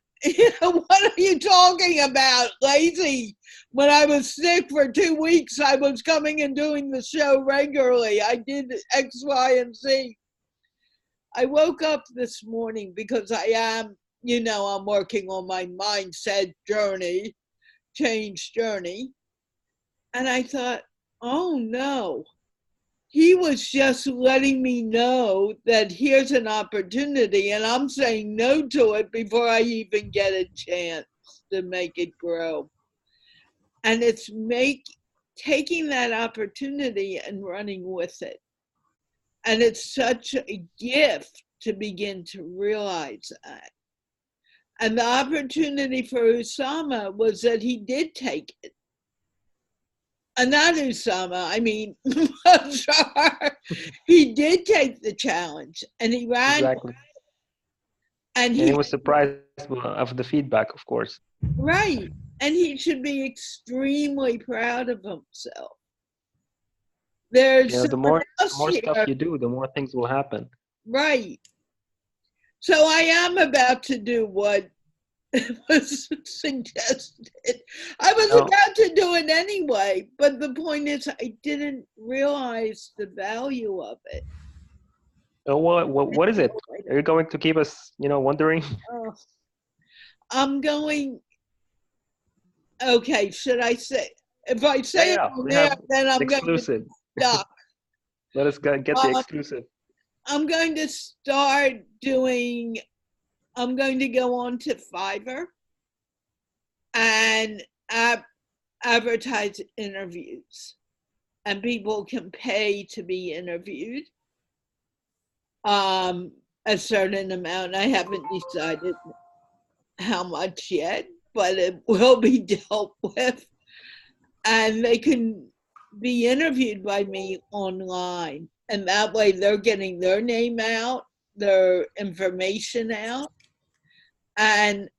What are you talking about? Lazy? When I was sick for 2 weeks, I was coming and doing the show regularly. I did X, Y, and Z. I woke up this morning because I am, I'm working on my mindset journey, change journey. And I thought, oh no, he was just letting me know that here's an opportunity and I'm saying no to it before I even get a chance to make it grow. And it's taking that opportunity and running with it. And it's such a gift to begin to realize that. And the opportunity for Oussama was that he did take it. And not Oussama, I mean, he did take the challenge and he ran. Exactly. And he was surprised of the feedback, of course. Right. And he should be extremely proud of himself. There's the more stuff you do, the more things will happen. Right. So I am about to do what was suggested. I was about to do it anyway, but the point is I didn't realize the value of it. Oh, what is it? Are you going to keep us, wondering? I'm going, okay, should I say, if I say it on there, then I'm exclusive. going to stop. Let us get the exclusive. I'm going to start doing, I'm going to go on to Fiverr and advertise interviews. And people can pay to be interviewed a certain amount. I haven't decided how much yet, but it will be dealt with. And they can be interviewed by me online. And that way they're getting their name out, their information out. And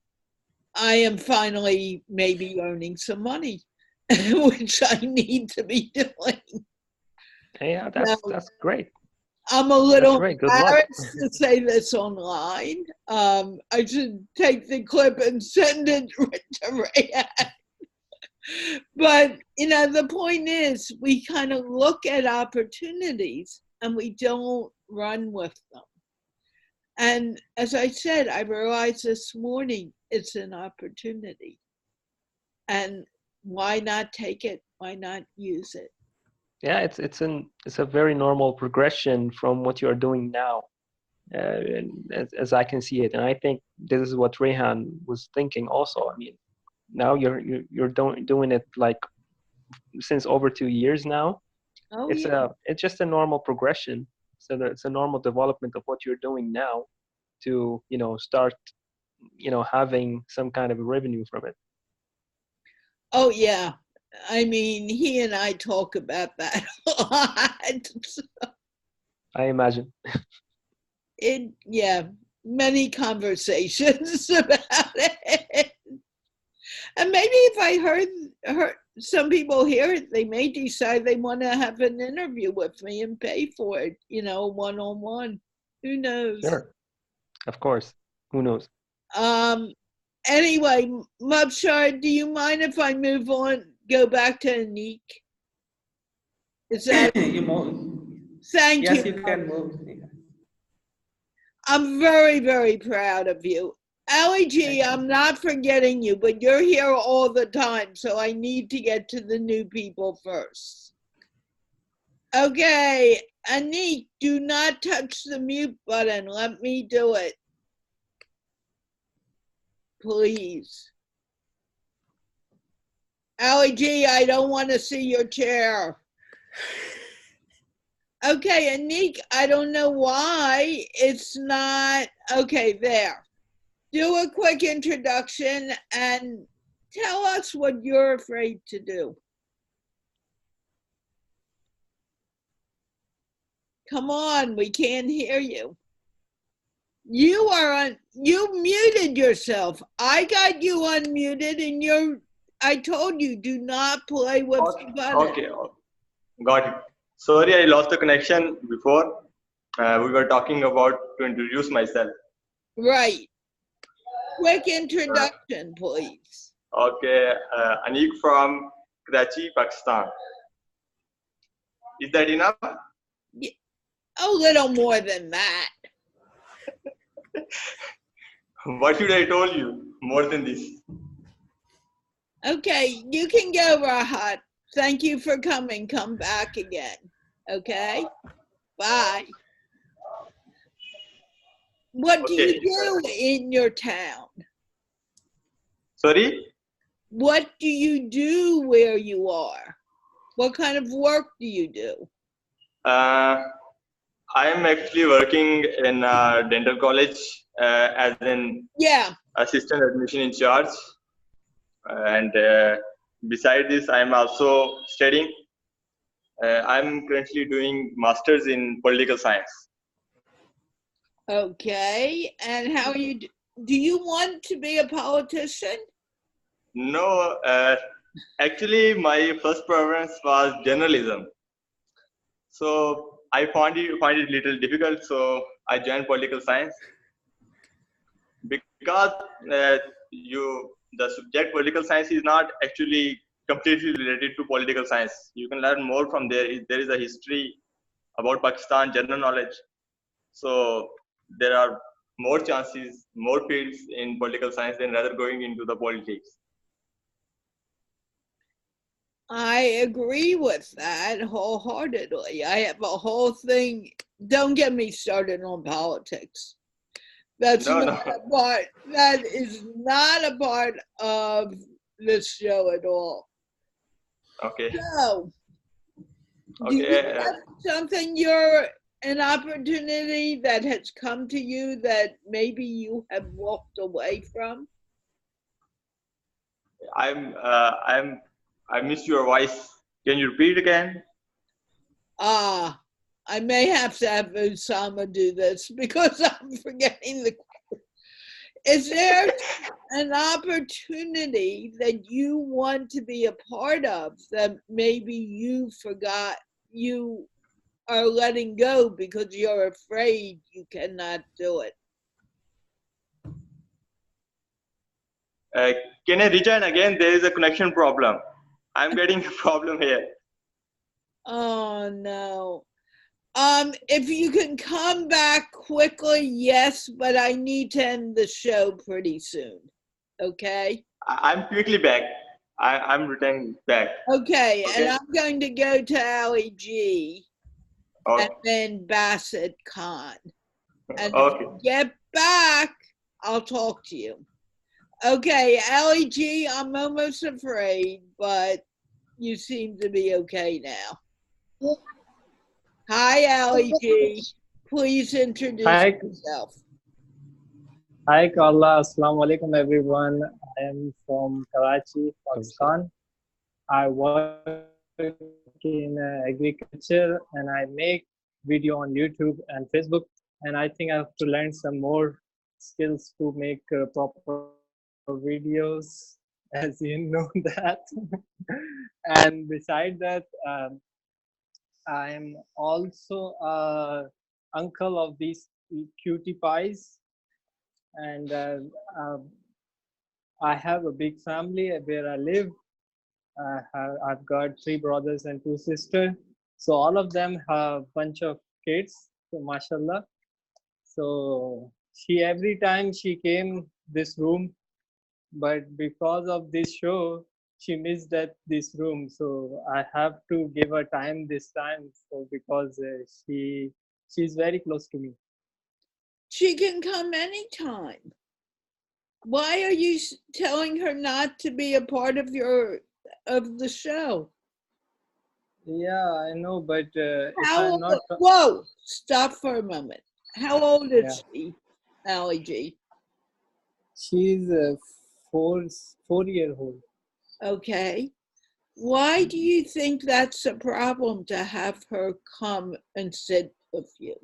I am finally maybe earning some money, which I need to be doing. Yeah, that's great. I'm a little embarrassed to say this online. I should take the clip and send it to Rayhan. But, the point is we kind of look at opportunities and we don't run with them. And as I said, I realized this morning it's an opportunity. And why not take it? Why not use it? Yeah, it's a very normal progression from what you are doing now, as I can see it. And I think this is what Rayhan was thinking also. I mean, now you're doing it like since over 2 years now. Oh, it's just a normal progression. So it's a normal development of what you're doing now to start having some kind of revenue from it. Oh yeah, I mean, he and I talk about that a lot. I imagine. Yeah, many conversations about it. And maybe if I heard some people hear it, they may decide they want to have an interview with me and pay for it, one-on-one. Who knows? Sure. Of course. Who knows? Anyway, Mubshar, do you mind if I move on, go back to Anik? Is that Thank Yes, you. you can move. I'm very, very proud of you. Ali G, I'm not forgetting you, but you're here all the time, so I need to get to the new people first. Okay, Anik, do not touch the mute button. Let me do it. Please. Ali G, I don't want to see your chair. Okay, Anik, I don't know why it's not. Okay, there. Do a quick introduction and tell us what you're afraid to do. Come on, we can't hear you. You muted yourself. I got you unmuted and I told you, do not play with the button. Okay, got it. Sorry, I lost the connection before. We were talking about to introduce myself. Right. Quick introduction, please. Okay, Anik from Karachi, Pakistan. Is that enough? A little more than that. What should I tell you more than this? Okay, you can go, Rahat. Thank you for coming. Come back again. Okay? Bye. What do you do in your town? Sorry? What do you do where you are? What kind of work do you do? I am actually working in a dental college as an assistant admission in charge. And beside this, I am also studying. I'm currently doing masters in political science. Okay, and how are you? Do you want to be a politician? No, actually, my first preference was journalism. So I find it a little difficult. So I joined political science because the subject political science is not actually completely related to political science. You can learn more from there. There is a history about Pakistan, general knowledge. So there are more chances, more fields in political science than rather going into the politics. I agree with that wholeheartedly. I have a whole thing. Don't get me started on politics. That's not a part. That is not a part of this show at all. Okay. So, do you have something an opportunity that has come to you that maybe you have walked away from? I missed your voice. Can you repeat again? I may have to have Oussama do this because I'm forgetting the. Is there an opportunity that you want to be a part of that maybe you forgot you are letting go because you're afraid you cannot do it? Can I rejoin again? There is a connection problem. I'm getting a problem here. Oh no. If you can come back quickly, yes, but I need to end the show pretty soon. Okay? I'm quickly back. I'm returning back. Okay, and I'm going to go to Ali G and then Bassett Khan. And if you get back, I'll talk to you. Okay, Ali G, I'm almost afraid, but you seem to be okay now. Hi, Ali G. Please introduce yourself. Hi, Carla. Assalamu alaikum, everyone. I am from Karachi, Pakistan. I work in agriculture and I make video on YouTube and Facebook, and I think I have to learn some more skills to make proper videos, as you know that. And beside that, I'm also uncle of these cutie pies, and uh, I have a big family where I live. I've got 3 brothers and 2 sisters. So all of them have a bunch of kids. So mashallah. So she every time she came this room, but because of this show, she missed that this room. So I have to give her time this time. So because she's very close to me. She can come anytime. Why are you telling her not to be a part of the show? Yeah, I know, but if I'm not. Whoa! Stop for a moment. How old is she, Ali G? She's 4-year-old. Okay. Why do you think that's a problem to have her come and sit with you?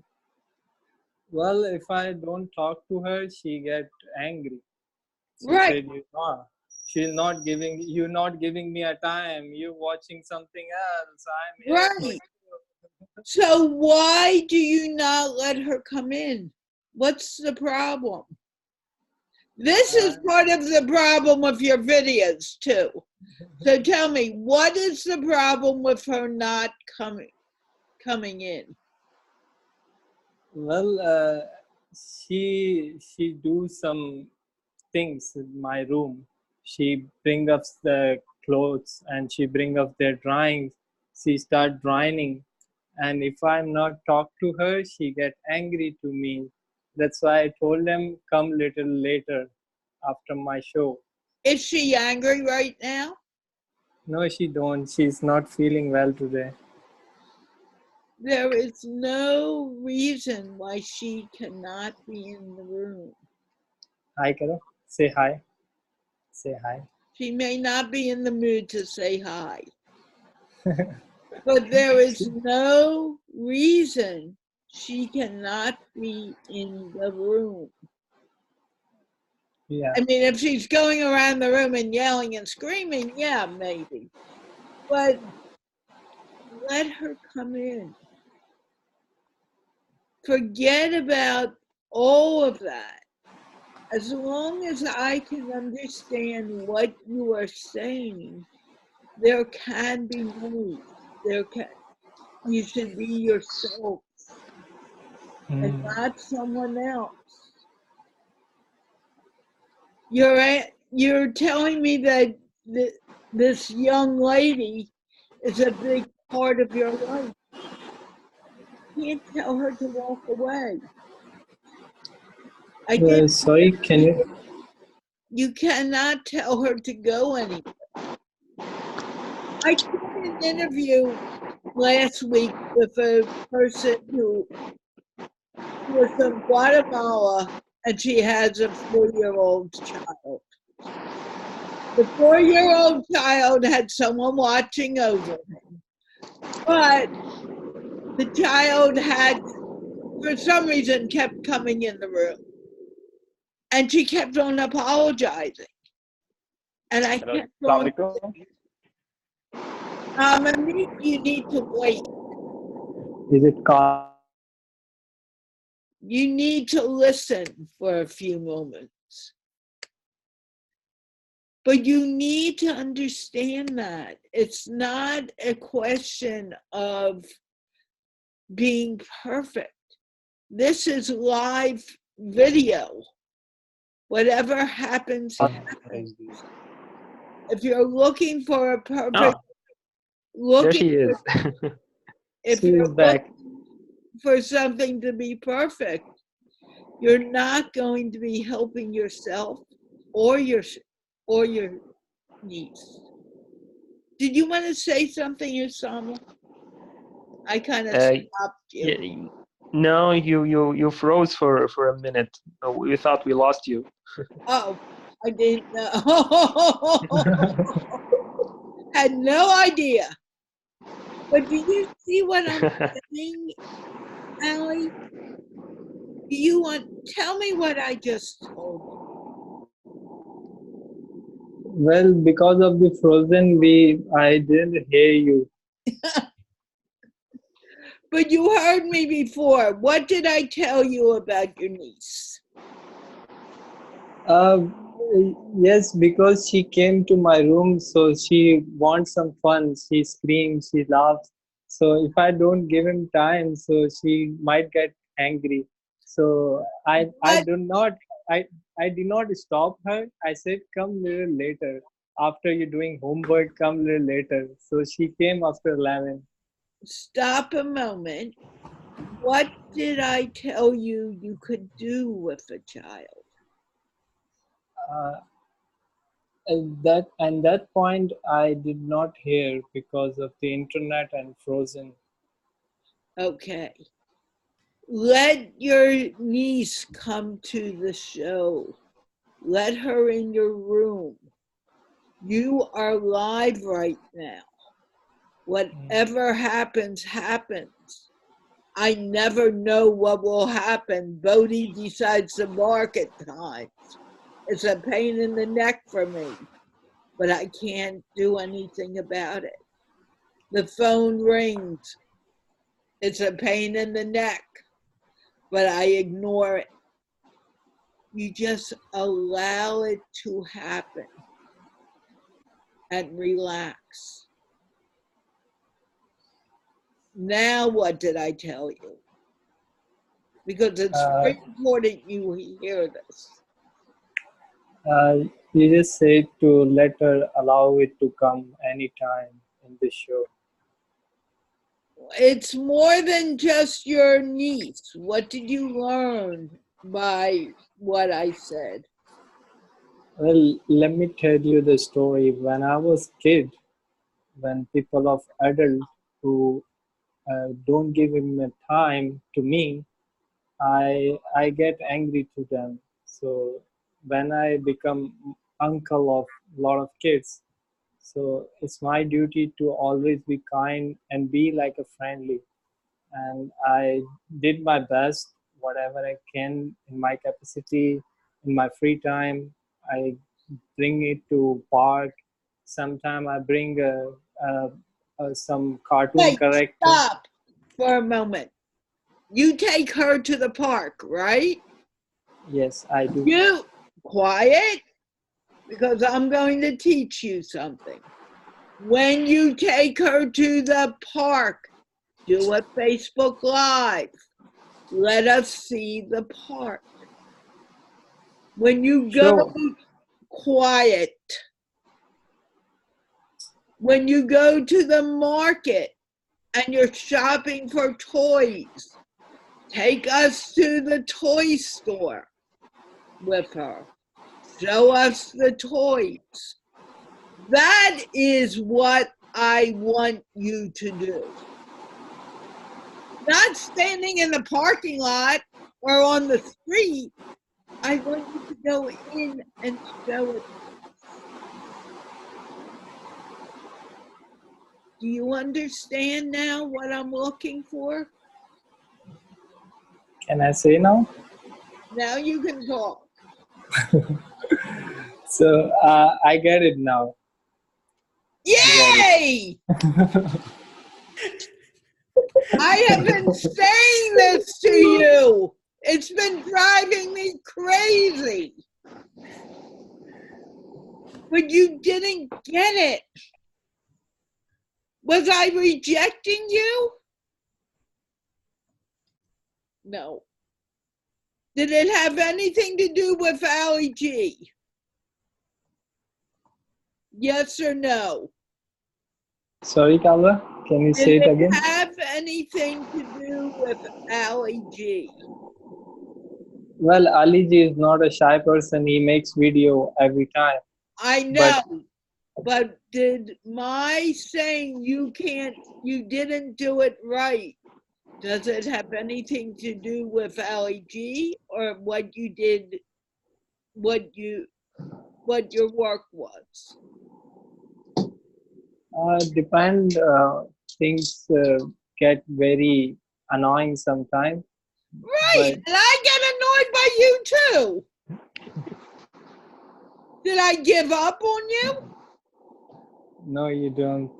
Well, if I don't talk to her, she get angry. She Right. said, you're not giving me a time. You're watching something else. I'm here. Right. So why do you not let her come in? What's the problem? This is part of the problem with your videos too. So tell me, what is the problem with her not coming in? Well, she do some things in my room. She bring up the clothes and she bring up their drawings. She start drawing, and if I'm not talk to her, she get angry to me. That's why I told them come little later after my show. Is she angry right now? No, she don't. She's not feeling well today. There is no reason why she cannot be in the room. Hi, Karo. Say hi. Say hi. She may not be in the mood to say hi. But there is no reason she cannot be in the room. Yeah. I mean, if she's going around the room and yelling and screaming, yeah, maybe. But let her come in. Forget about all of that. As long as I can understand what you are saying, there can be noise. You should be yourself and not someone else. You're telling me that this young lady is a big part of your life. You can't tell her to walk away. Sorry, can you? You cannot tell her to go anywhere. I did an interview last week with a person who was from Guatemala, and she has a 4-year-old child. The 4-year-old child had someone watching over him, but the child had, for some reason, kept coming in the room, and she kept on apologizing. And I kept on, Amit, you need to wait. Is it called? You need to listen for a few moments. But you need to understand that it's not a question of being perfect. This is live video. Whatever happens, happens. If you're looking for a perfect, there she is. If you're looking for something to be perfect, you're not going to be helping yourself or your niece. Did you want to say something, Oussama? I kind of stopped you. Yeah, no, you froze for a minute. We thought we lost you. Oh, I didn't know. Had no idea. But do you see what I'm saying? Allie, do you want, tell me what I just told Well, because of the frozen, I didn't hear you. you. But you heard me before. What did I tell you about your niece? Uh, yes, because she came to my room, so she wants some fun. She screams, she laughs. So if I don't give him time, so she might get angry. So I What? do not I did not stop her. I said, come little later. After you're doing homework, come little later. So she came after 11. Stop a moment. What did I tell you you could do with a child? Uh, at that point I did not hear because of the internet and frozen. Okay. Let your niece come to the show. Let her in your room. You are live right now. Whatever happens, happens. I never know what will happen. Bodhi decides to bark at times. It's a pain in the neck for me, but I can't do anything about it. The phone rings. It's a pain in the neck, but I ignore it. You just allow it to happen and relax. Now, what did I tell you? Because it's very important you hear this. You just said to let her allow it to come anytime in the show. It's more than just your niece. What did you learn by what I said? Well, let me tell you the story. When I was kid, when people of adult who don't give him a time to me, I get angry to them. So when I become uncle of a lot of kids, so it's my duty to always be kind and be like a friendly. And I did my best, whatever I can in my capacity, in my free time. I bring it to park. Sometime I bring some cartoon Wait, character. stop for a moment. You take her to the park, right? Yes, I do. You, quiet, because I'm going to teach you something. When you take her to the park, do a Facebook Live. Let us see the park. When you go, Sure. quiet. When you go to the market and you're shopping for toys, take us to the toy store with her. Show us the toys. That is what I want you to do. Not standing in the parking lot or on the street. I want you to go in and show it. Do you understand now what I'm looking for? Can I say now? Now you can talk. So I get it now. Yay! I have been saying this to you. It's been driving me crazy. But you didn't get it. Was I rejecting you? No. Did it have anything to do with Ali G? Yes or no? Sorry, Carla, can you say Did it it again? have anything to do with Ali G? Well, Ali Ji is not a shy person. He makes video every time. I know, but did my saying you didn't do it right, does it have anything to do with Ali G or what you did, what your work was? Depend. Things get very annoying sometimes. Right, and I get annoyed by you too. Did I give up on you? No, you don't.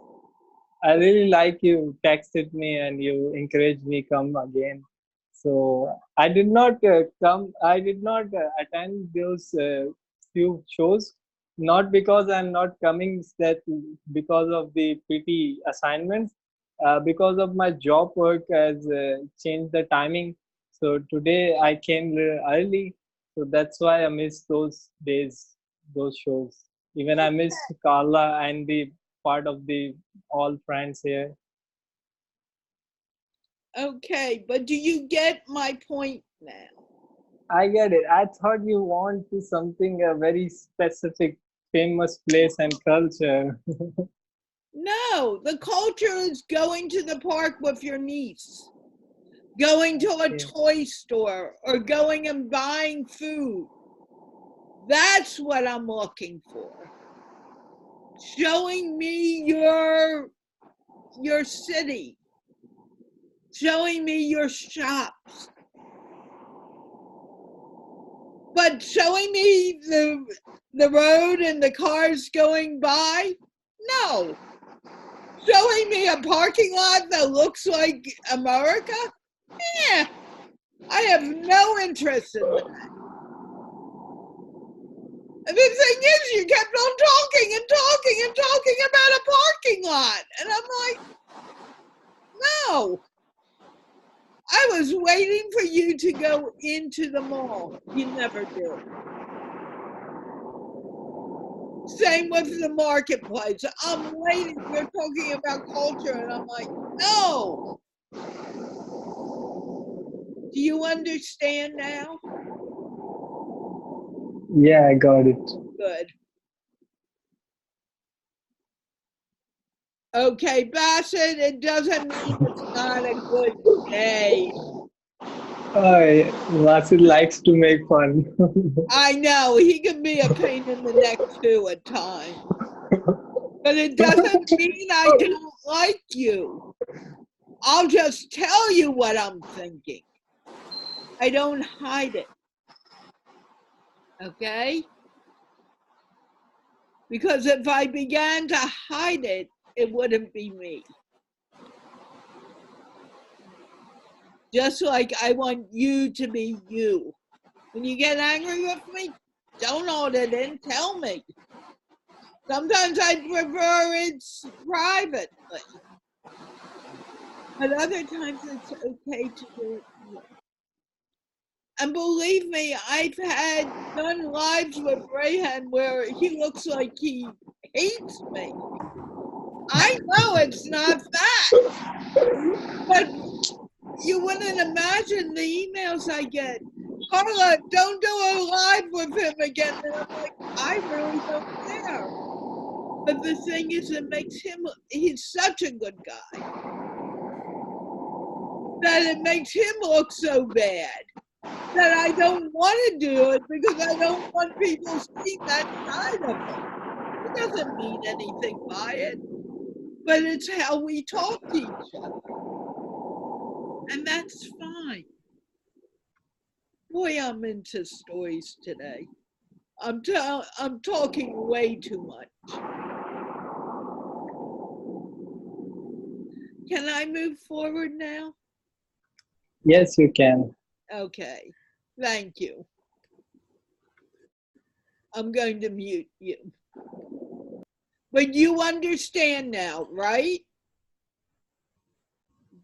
I really like you texted me and you encouraged me come again. So I did not come. I did not attend those few shows. Not because I'm not coming. That because of the PT assignments. Because of my job work has changed the timing. So today I came early. So that's why I missed those days, those shows. Even I miss Carla and the part of the all friends here. Okay, but do you get my point now? I get it. I thought you want to something a very specific, famous place and culture. No, the culture is going to the park with your niece, going to a Okay. toy store, or going and buying food. That's what I'm looking for. Showing me your city, showing me your shops. But showing me the road and the cars going by? No. Showing me a parking lot that looks like America? Yeah. I have no interest in that. And the thing is, you kept on talking and talking and talking about a parking lot. And I'm like, no. I was waiting for you to go into the mall. You never did. Same with the marketplace. I'm waiting. You're talking about culture, and I'm like, no. Do you understand now? Yeah, I got it. Good. Okay, Bassett, it doesn't mean it's not a good day. Vasid likes to make fun. I know, he can be a pain in the neck too at times. But it doesn't mean I don't like you. I'll just tell you what I'm thinking. I don't hide it. Okay? Because if I began to hide it, it wouldn't be me. Just like I want you to be you. When you get angry with me, don't hold it in, tell me. Sometimes I prefer it's privately. But other times it's okay to do it here. And believe me, I've done lives with Rayhan where he looks like he hates me. I know it's not that. But you wouldn't imagine the emails I get. Carla, don't do a live with him again. And I'm like, I really don't care. But the thing is, he's such a good guy, that it makes him look so bad that I don't want to do it because I don't want people seeing that side of him. He doesn't mean anything by it, but it's how we talk to each other. And that's fine. Boy, I'm into stories today. I'm talking way too much. Can I move forward now? Yes, you can. Okay, thank you. I'm going to mute you. But you understand now, right?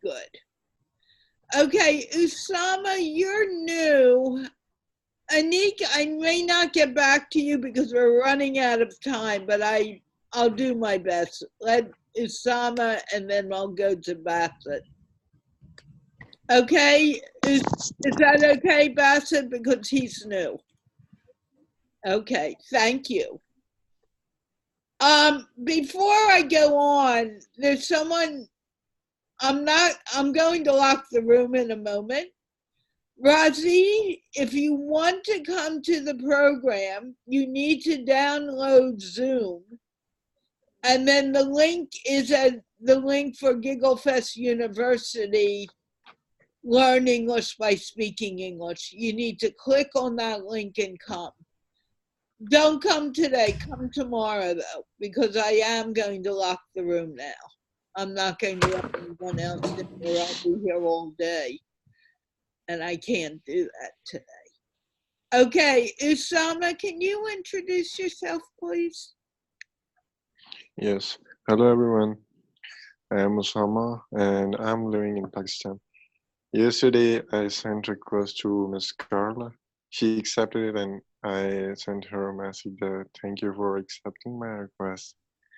Good. Okay, Oussama, you're new. Anik, I may not get back to you because we're running out of time, but I'll do my best. Let Oussama and then I'll go to Bassett. Okay, is that okay, Bassett? Because he's new. Okay, thank you. Before I go on, there's someone, I'm going to lock the room in a moment. Razi, if you want to come to the program, you need to download Zoom. And then the link is the link for GiggleFest University learn English by speaking English. You need to click on that link and come. Don't come today, come tomorrow though, because I am going to lock the room now. I'm not going to let anyone else in here. I'll be here all day. And I can't do that today. Okay, Oussama, can you introduce yourself, please? Yes. Hello, everyone. I am Oussama, and I'm living in Pakistan. Yesterday, I sent a request to Miss Carla. She accepted it, and I sent her a message that thank you for accepting my request.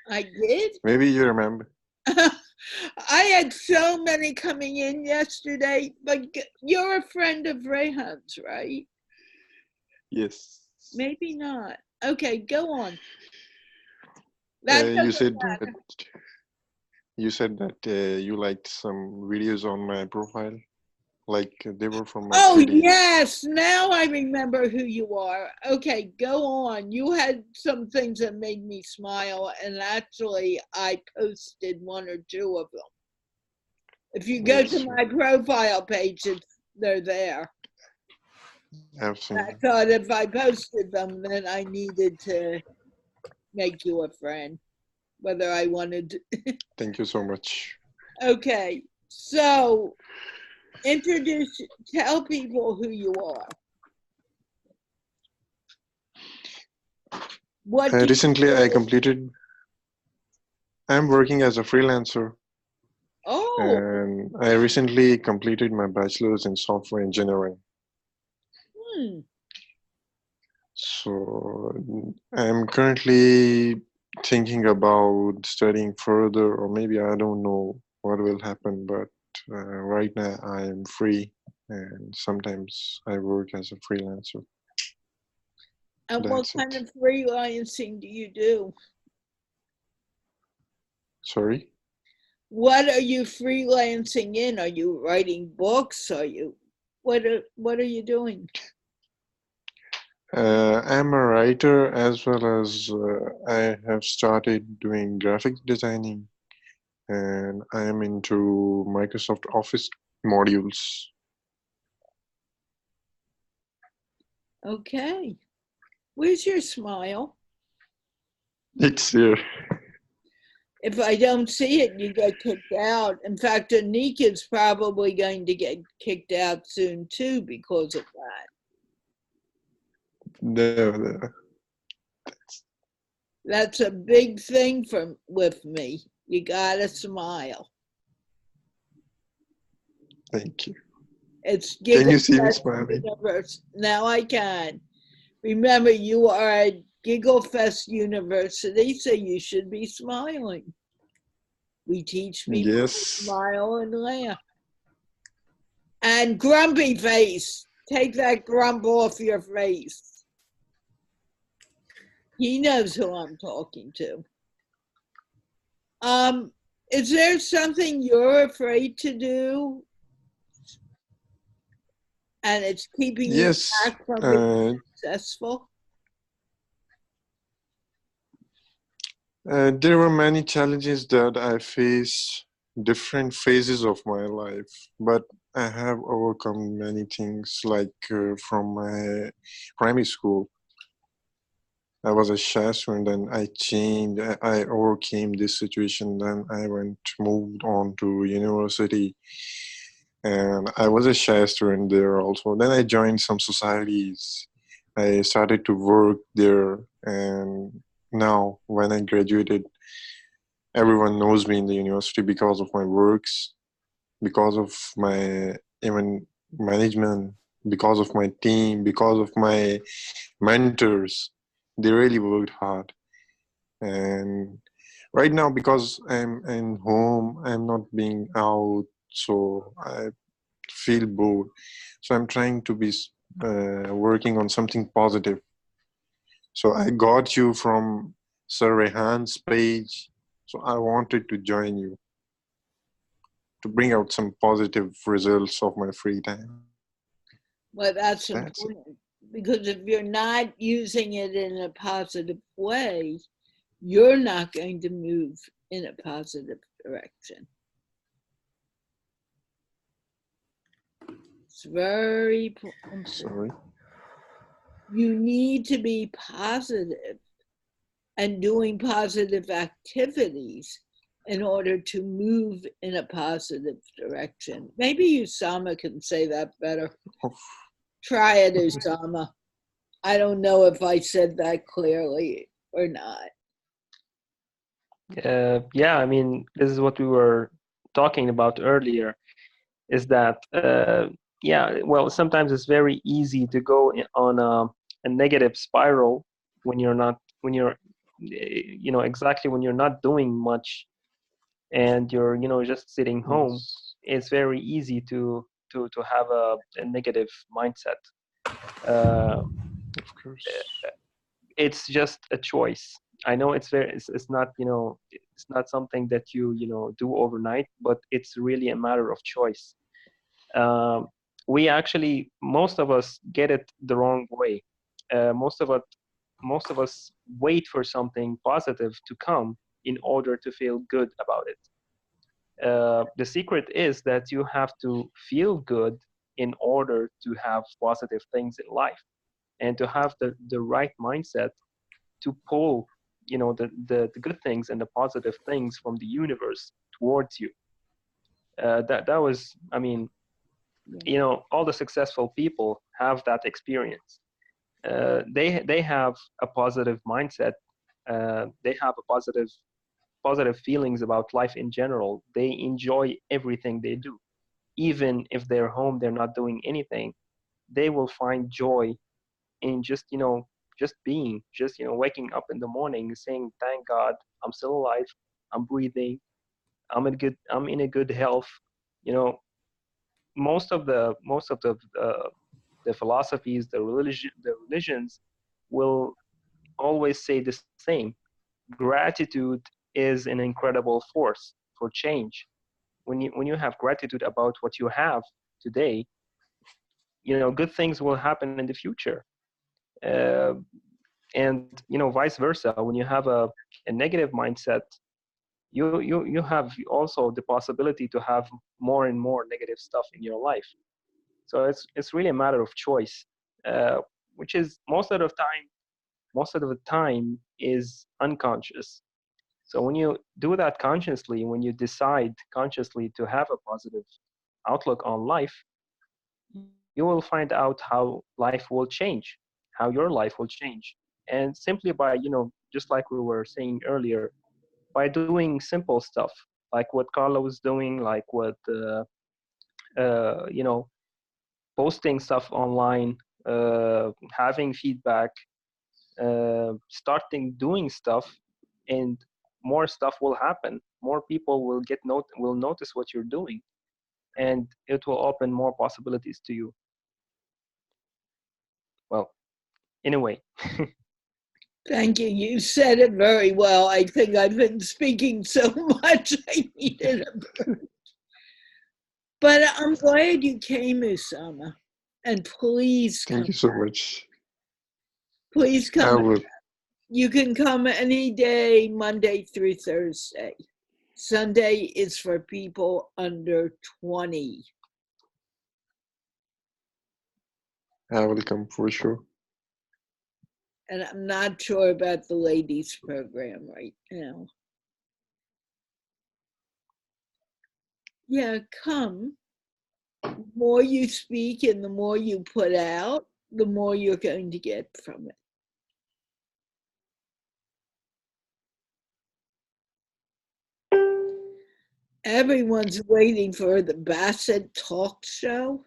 I did? Maybe you remember. I had so many coming in yesterday, but you're a friend of Rehan's, right? Yes. Maybe not. Okay, go on. You said that you liked some videos on my profile, like they were from my Oh, studies. yes. Now I remember who you are. Okay, go on. You had some things that made me smile, and actually, I posted one or two of them. If you go to my profile page, they're there. I've seen. I thought if I posted them, then I needed to make you a friend, whether I wanted to. Thank you so much. Okay, so tell people who you are. What do Recently, you I'm working as a freelancer. Oh. And I recently completed my bachelor's in software engineering. So I'm currently thinking about studying further, or maybe I don't know what will happen, but right now I am free, and sometimes I work as a freelancer. And what kind of freelancing do you do? Sorry? What are you freelancing in? Are you writing books? What are you doing? I'm a writer, as well as I have started doing graphic designing, and I am into Microsoft Office modules. Okay. Where's your smile? It's here. If I don't see it, you get kicked out. In fact, Anika is probably going to get kicked out soon too because of that. There. That's a big thing with me. You gotta smile. Thank you. It's Can you see me smiling? Universe. Now I can. Remember, you are at Gigglefest University, so you should be smiling. We teach people to smile and laugh. And grumpy face. Take that grump off your face. He knows who I'm talking to. Is there something you're afraid to do? And it's keeping you back from being successful? There were many challenges that I faced, different phases of my life, but I have overcome many things, like from my primary school. I was a shy student, then I changed, I overcame this situation, then I moved on to university, and I was a shy student there also. Then I joined some societies. I started to work there, and now when I graduated, everyone knows me in the university because of my works, because of my even management, because of my team, because of my mentors. They really worked hard. And right now, because I'm in home, I'm not being out, so I feel bored. So I'm trying to be working on something positive. So I got you from Sir Rehan's page. So I wanted to join you to bring out some positive results of my free time. Well, that's important, because if you're not using it in a positive way, you're not going to move in a positive direction. It's very important. Sorry. You need to be positive and doing positive activities in order to move in a positive direction. Maybe Oussama can say that better. Try it, Oussama. I don't know if I said that clearly or not. Yeah, I mean, this is what we were talking about earlier, is that, yeah, well, sometimes it's very easy to go on a negative spiral when you're not, when you're, exactly when you're not doing much and you're, just sitting home. Yes. It's very easy to have a negative mindset. Uh, Of course. it's just a choice. I know it's not, it's not something that you do overnight, but it's really a matter of choice. um, we actually, most of us get it the wrong way. Most of us wait for something positive to come in order to feel good about it. The secret is that you have to feel good in order to have positive things in life, and to have the right mindset to pull, the good things and the positive things from the universe towards you. That was, I mean, all the successful people have that experience. They have a positive mindset. They have a positive feelings about life in general. They enjoy everything they do, even if they're home, they're not doing anything. They will find joy in just, just being, just, waking up in the morning, saying, "Thank God, I'm still alive. I'm breathing. I'm in a good health." You know, most of the philosophies, the religions will always say the same. Gratitude is an incredible force for change. When you have gratitude about what you have today, good things will happen in the future. Uh, and vice versa. When you have a negative mindset, you have also the possibility to have more and more negative stuff in your life. So it's really a matter of choice, uh, which is most of the time is unconscious. So when you do that consciously, when you decide consciously to have a positive outlook on life, you will find out how life will change, how your life will change. And simply by, just like we were saying earlier, by doing simple stuff, like what Carla was doing, like what, posting stuff online, having feedback, starting doing stuff, and more stuff will happen. More people will notice what you're doing, and it will open more possibilities to you. Well, anyway. Thank you. You said it very well. I think I've been speaking so much I needed a break. But I'm glad you came, Oussama. And please come. Thank you so much. Please I come. will. You can come any day, Monday through Thursday. Sunday is for people under 20. I will come for sure. And I'm not sure about the ladies program right now. Yeah, come. The more you speak and the more you put out, the more you're going to get from it. Everyone's waiting for the Bassett talk show.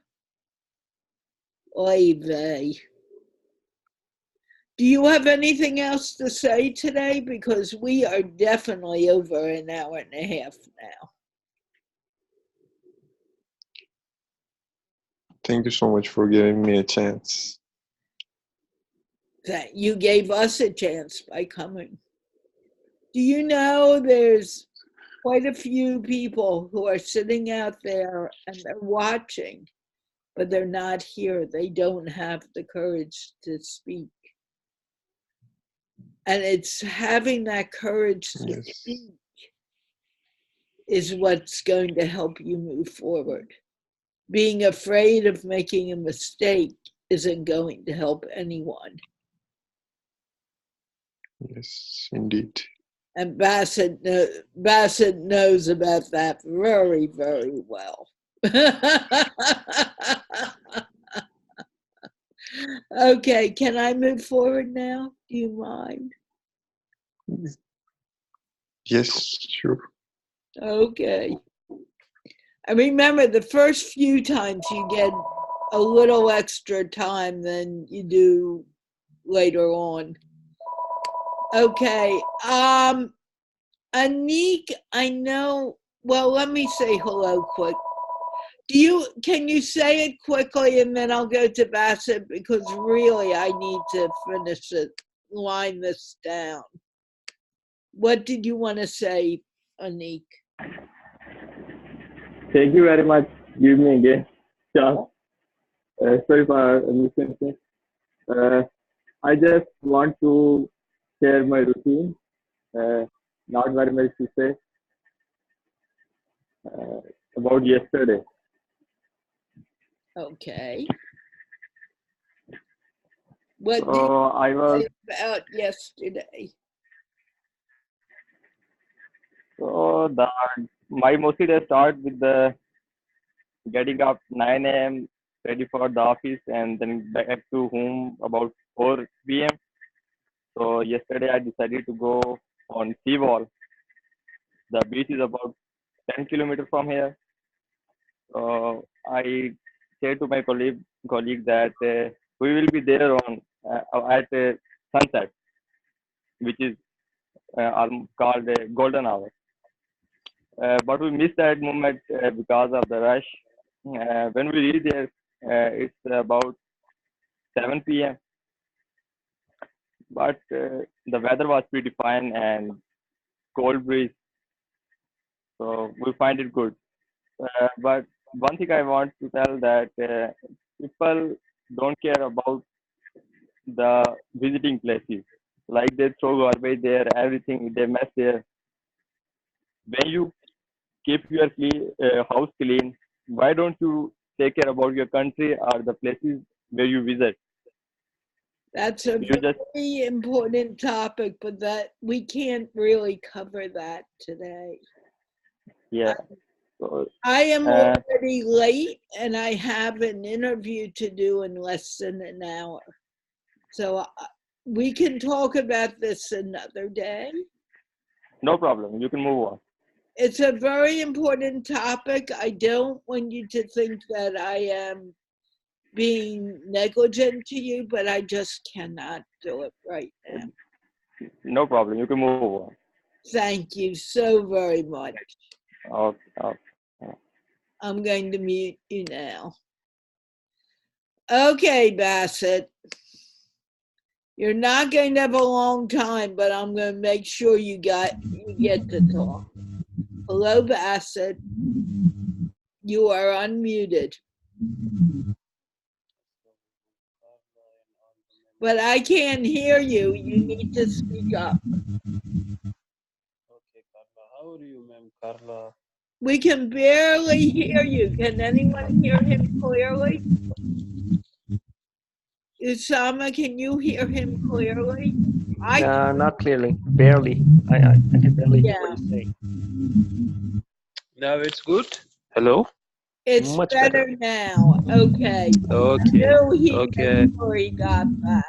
Oy vey. Do you have anything else to say today? Because we are definitely over an hour and a half now. Thank you so much for giving me a chance. That you gave us a chance by coming. Do you know there's quite a few people who are sitting out there and they're watching, but they're not here. They don't have the courage to speak. And it's having that courage to Yes. speak is what's going to help you move forward. being afraid of making a mistake isn't going to help anyone. Yes, indeed. And Bassett knows about that very, very well. Okay, can I move forward now? Do you mind? Yes, sure. Okay. And remember, the first few times you get a little extra time than you do later on. Okay. Anik, I know, well, let me say hello quick. Can you say it quickly and then I'll go to Bassett because really I need to finish it, line this down. What did you want to say, Anik? Thank you very much. Give me again chance. Sorry for missing things. I just want to share my routine. Not very much to say about yesterday. Okay. What did So I was you say about yesterday? my mostly day start with the getting up 9 a.m. ready for the office and then back to home about 4 p.m. So yesterday I decided to go on Seawall. The beach is about 10 kilometers from here. I said to my colleague that we will be there on at sunset, which is called golden hour. But we missed that moment because of the rush. When we reach there, it's about 7 p.m. But the weather was pretty fine and cold breeze, so we find it good. But one thing I want to tell that people don't care about the visiting places. Like they throw garbage there, everything they mess there. When you keep your house clean, why don't you take care about your country or the places where you visit? That's a You just very important topic, but that we can't really cover that today. yeah. So, I am already late and I have an interview to do in less than an hour. So we can talk about this another day. no problem. You can move on. It's a very important topic. I don't want you to think that I am being negligent to you, but I just cannot do it right now. No problem. You can move on. Thank you so very much. Okay. I'm going to mute you now. Okay, Bassett. You're not going to have a long time, but I'm going to make sure you get to talk. Hello, Bassett. You are unmuted. But I can't hear you. You need to speak up. Okay, Carla. How are you, ma'am? Carla. We can barely hear you. Can anyone hear him clearly? Oussama, can you hear him clearly? Not clearly, barely. I can barely hear what you say. Now it's good. Hello. It's Much better now. Okay. Okay. Okay. He got that.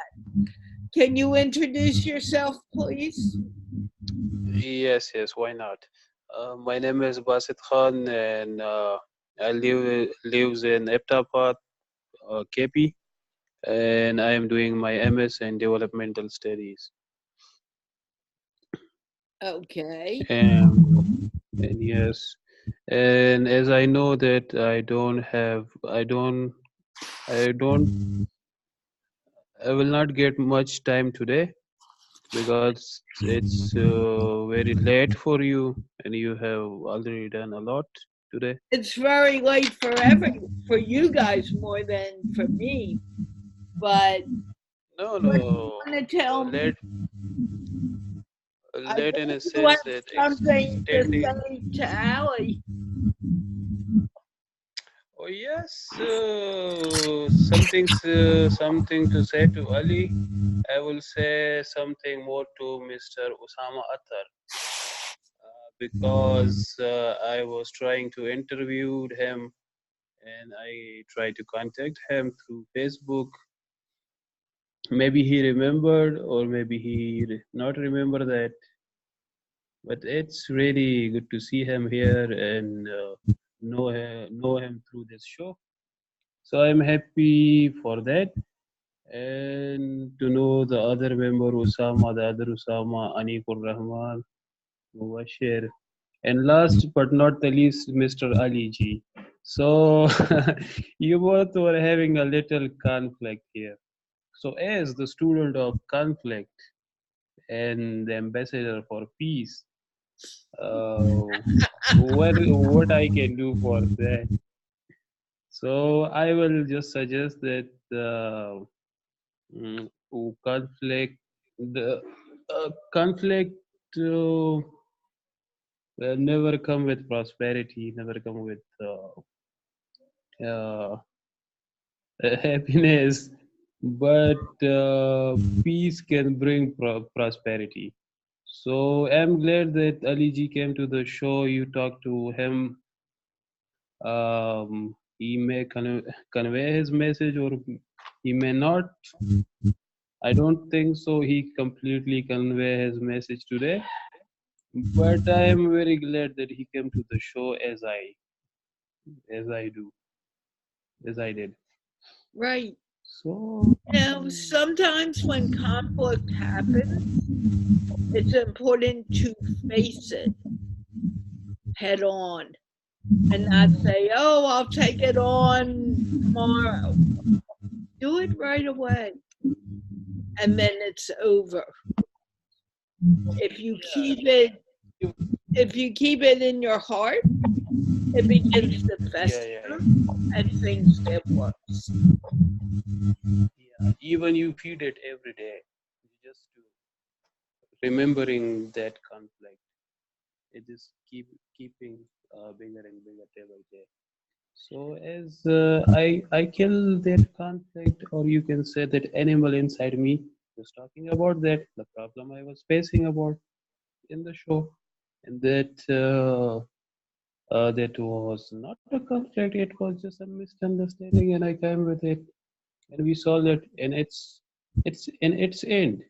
Can you introduce yourself, please? Yes. Why not? My name is Basit Khan, and I lives in Aptabad, KP, and I am doing my MS in developmental studies. Okay. And yes, and as I know that I will not get much time today because it's very late for you and you have already done a lot today. It's very late for you guys more than for me. But No, what do you want to tell me? Late in a You have sense that something to extending. say to Allie. Oh yeah, Yes, something to say to Ali. I will say something more to Mr. Oussama Attar because I was trying to interview him and I tried to contact him through Facebook. Maybe he remembered or maybe he not remember that, but it's really good to see him here and know him through this show. So I'm happy for that. And to know the other member, Usama, the other Usama, Anikur Rahman, Mubashir, and last but not the least, Mr. Ali Ji. So you both were having a little conflict here. So as the student of conflict and the ambassador for peace, uh, what I can do for that? So I will just suggest that conflict, the conflict never come with prosperity, never come with uh, happiness, but peace can bring prosperity. So I'm glad that Ali Ji came to the show. You talked to him. He may convey his message, or he may not. I don't think so. He completely convey his message today. But I am very glad that he came to the show as I do, as I did. Right. So Now, sometimes when conflict happens, it's important to face it head on and not say, oh, I'll take it on tomorrow. Do it right away. And then it's over. If you keep it in your heart, it begins to fester and things get worse. Yeah, even you feed it every day, just to remembering that conflict, it is keeping bigger and bigger every day. So as I kill that conflict, or you can say that animal inside me, just talking about that, the problem I was facing about in the show, and that was not a conflict, it was just a misunderstanding, and I came with it, and we solved it, and it's in its end.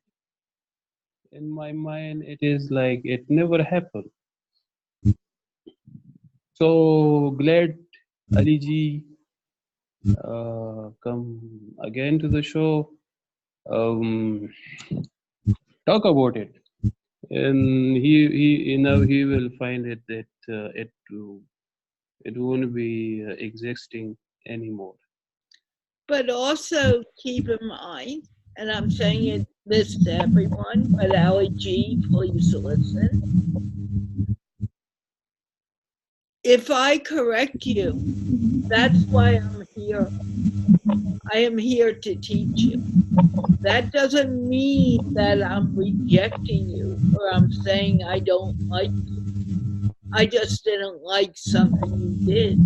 In my mind, it is like it never happened. So glad Ali Ji come again to the show. Um, talk about it, and he now he will find it that it won't be existing anymore. But also keep in mind, and I'm saying this to everyone, but Ali G, please listen. If I correct you, that's why I'm here. I am here to teach you. That doesn't mean that I'm rejecting you or I'm saying I don't like you. I just didn't like something you did.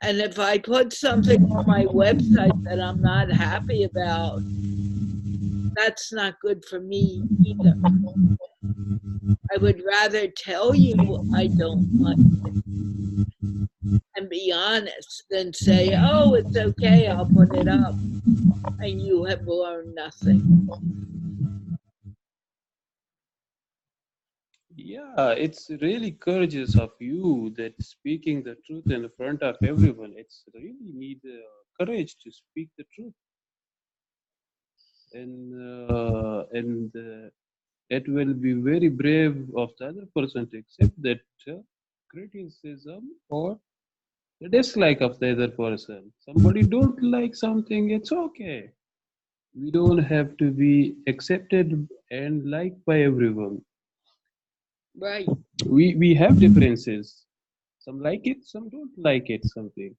And if I put something on my website that I'm not happy about, that's not good for me either. I would rather tell you I don't like it and be honest than say, oh, it's okay, I'll put it up, and you have learned nothing. Yeah, it's really courageous of you that speaking the truth in front of everyone. It's really need courage to speak the truth, and it will be very brave of the other person to accept that criticism or the dislike of the other person. Somebody don't like something, it's okay. We don't have to be accepted and liked by everyone. Right. We have differences. Some like it, some don't like it, something.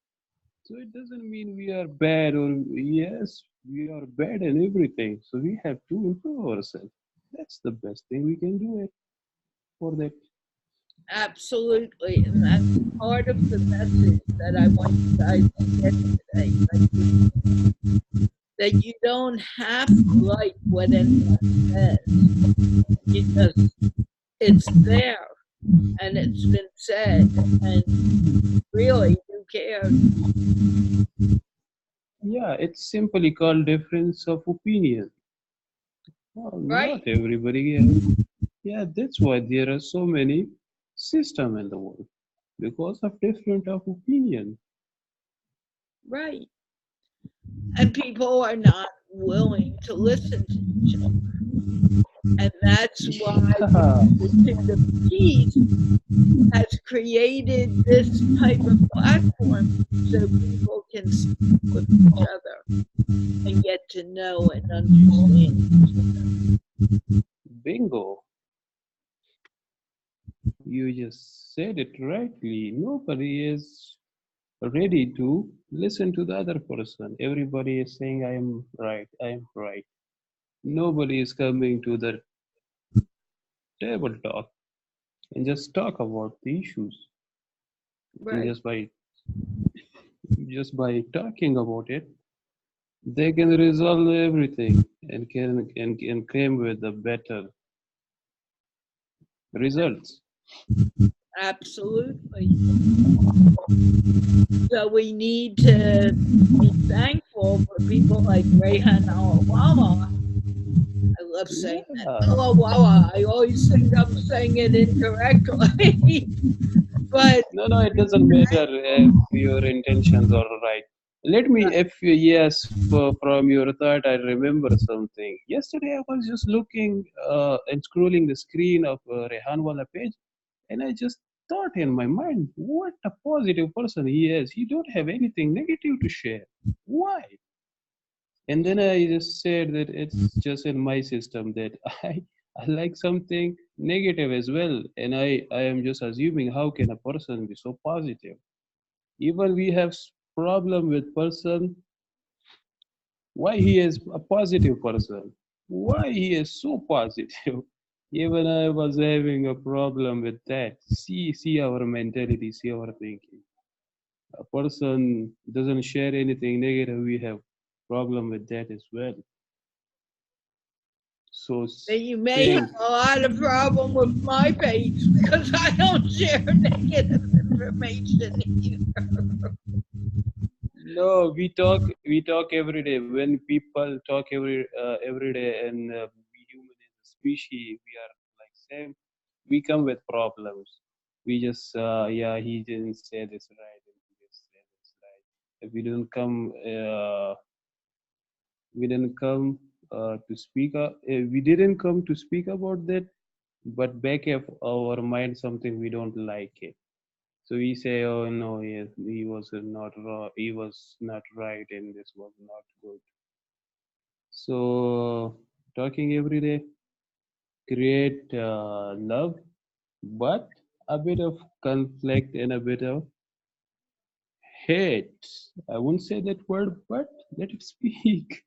So it doesn't mean we are bad, or yes, we are bad in everything. So we have to improve ourselves. That's the best thing we can do it for that. Absolutely. And that's part of the message that I want you guys to get today. That you don't have to like what anyone says. You just, it's there and it's been said. And really, who cares? Yeah, it's simply called difference of opinion. Well, Right. not everybody. Yeah, that's why there are so many systems in the world because of different of opinion. Right. And people are not willing to listen to each other. And that's why Yeah. the Institute of Peace has created this type of platform so people can speak with each other and get to know and understand. Bingo. You just said it rightly. Nobody is ready to listen to the other person. Everybody is saying, I am right, I am right. Nobody is coming to the table talk and just talk about the issues. And Right. just by talking about it, they can resolve everything and can come with the better results. Absolutely. So we need to be thankful for people like Rehan Alawala. I love saying that. Alawala. I always think I'm saying it incorrectly. But No, it doesn't matter if your intentions are right. Let me, if yes, from your thought, I remember something. Yesterday, I was just looking and scrolling the screen of Rehanwala page, and I just thought in my mind, what a positive person he is. He don't have anything negative to share. Why? And then I just said that it's just in my system that I like something negative as well, and I am just assuming how can a person be so positive? Even we have problem with person, why he is a positive person? Why he is so positive? Even I was having a problem with that. See our mentality, see our thinking. A person doesn't share anything negative, we have problem with that as well. So you may have saying a lot of problem with my page because I don't share negative information either. no, we talk every day. When people talk every day, and we human as a species, we are like same. We come with problems. We just yeah, he didn't say this right, and he just said this right. If we didn't come to speak. We didn't come to speak about that, but back of our mind something we don't like it. So we say, oh no, yes, he was not wrong, he was not right, and this was not good. So talking every day create love, but a bit of conflict and a bit of hate. I won't say that word, but let it speak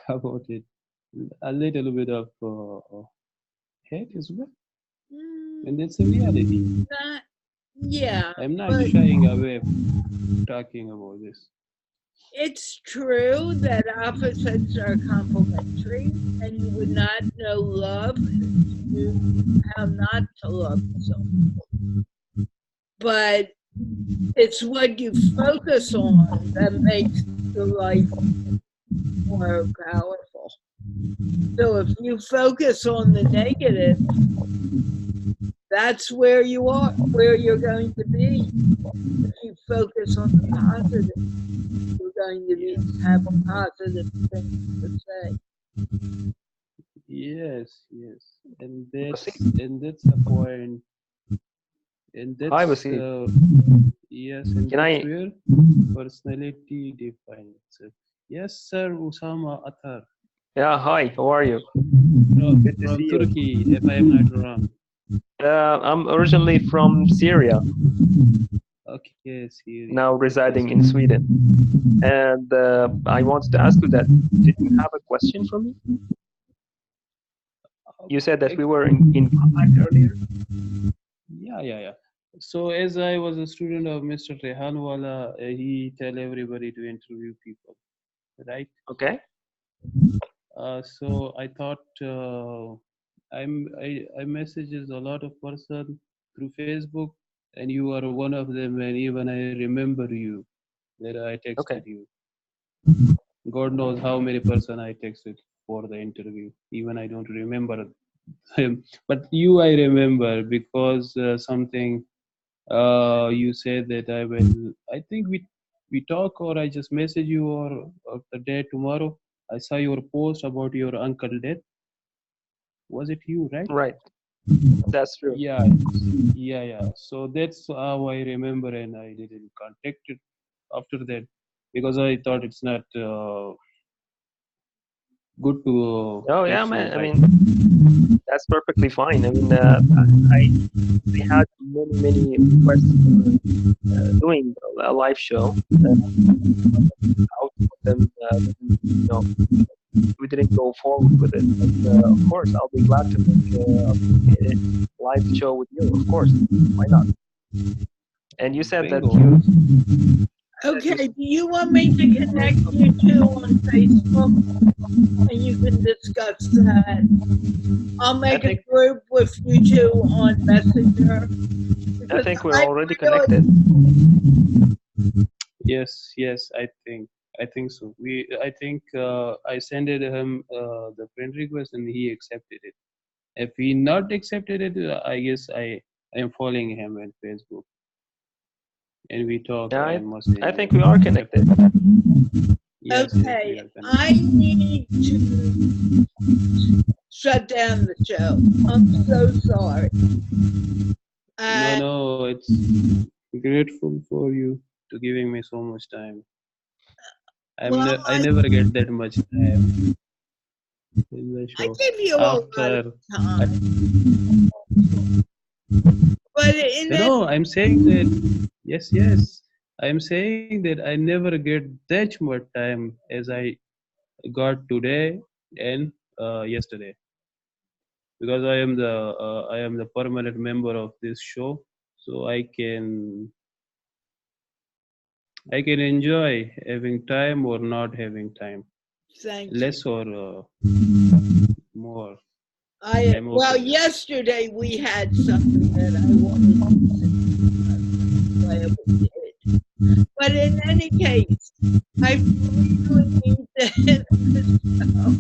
about it. A little bit of hate as well, and that's a reality. Yeah, I'm not but shying away from talking about this. it's true that opposites are complementary, and you would not know love if you knew how not to love someone. But it's what you focus on that makes your life more powerful. So if you focus on the negative, that's where you are, where you're going to be. If you focus on the positive, you're going to be have positive things to say. Yes, and Basit. that's the point, and Hi, that's Basit. yes, and Can that's I? where personality defines itself. Yes, sir, Oussama Attar Yeah, hi. How are you? Good to from see you. Turkey, if I am not wrong. I'm originally from Syria, Okay, Syria. now Nice residing to in meet Sweden. And I wanted to ask you that. Did you have a question for me? You said that we were in contact earlier. Yeah. So as I was a student of Mr. Rehanwala, he tell everybody to interview people, right? Okay. So I thought I messages a lot of person through Facebook, and you are one of them, and even I remember you that I texted Okay. you. God knows how many person I texted for the interview. Even I don't remember him, but you I remember because something you said that I will. I think we talk or I just message you or the day tomorrow. I saw your post about your uncle death. Was it you, right? Right. That's true. Yeah. So that's how I remember, and I didn't contact it after that because I thought it's not good to Oh yeah, text you, man. I right? mean, that's perfectly fine. I mean, I had many requests for doing a live show. Out of them, you know, we didn't go forward with it. But of course, I'll be glad to make a live show with you. Of course, why not? And you said that Bingo. Okay, do you want me to connect you two on Facebook and you can discuss that? I'll make a group with you two on Messenger. I think we're I already really, connected. Yes, I think so. I think I sent him the friend request and he accepted it. If he not accepted it, I guess I am following him on Facebook and we talk. Yeah, I must say. I think we are connected. Yes, okay, we are connected. I need to shut down the show. I'm so sorry. No, it's grateful for you to giving me so much time. I never get that much time in the I show. give you a lot After of time. But in no, I'm saying that yes. I'm saying that I never get that much time as I got today and yesterday because I am the permanent member of this show, so I can enjoy having time or not having time, thank you. less or more. I'm Well, okay. yesterday we had something that I wanted to say. I'm glad we did. But in any case, I really need to end the show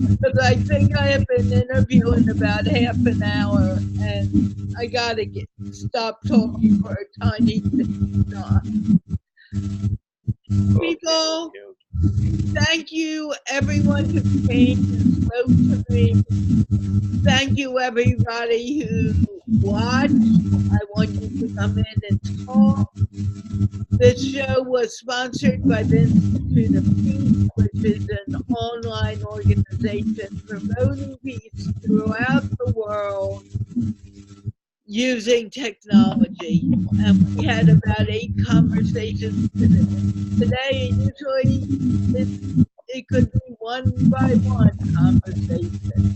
because I think I have been interviewing about half an hour and I gotta stop talking for a tiny bit of time. People, thank you everyone who came and spoke to me. Thank you everybody who watched. I want you to come in and talk. This show was sponsored by the Institute of Peace, which is an online organization promoting peace throughout the world using technology. And we had about 8 conversations today. And usually it could be one by one conversation.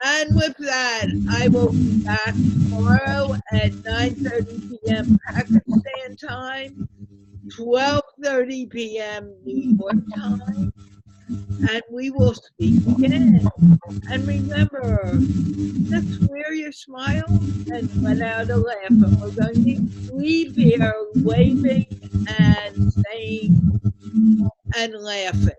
And with that, I will be back tomorrow at 9:30 p.m. Pakistan time, 12:30 p.m. New York time, and we will speak again. And remember, just wear your smile and let out a laugh. And we're going to leave here waving and saying and laughing.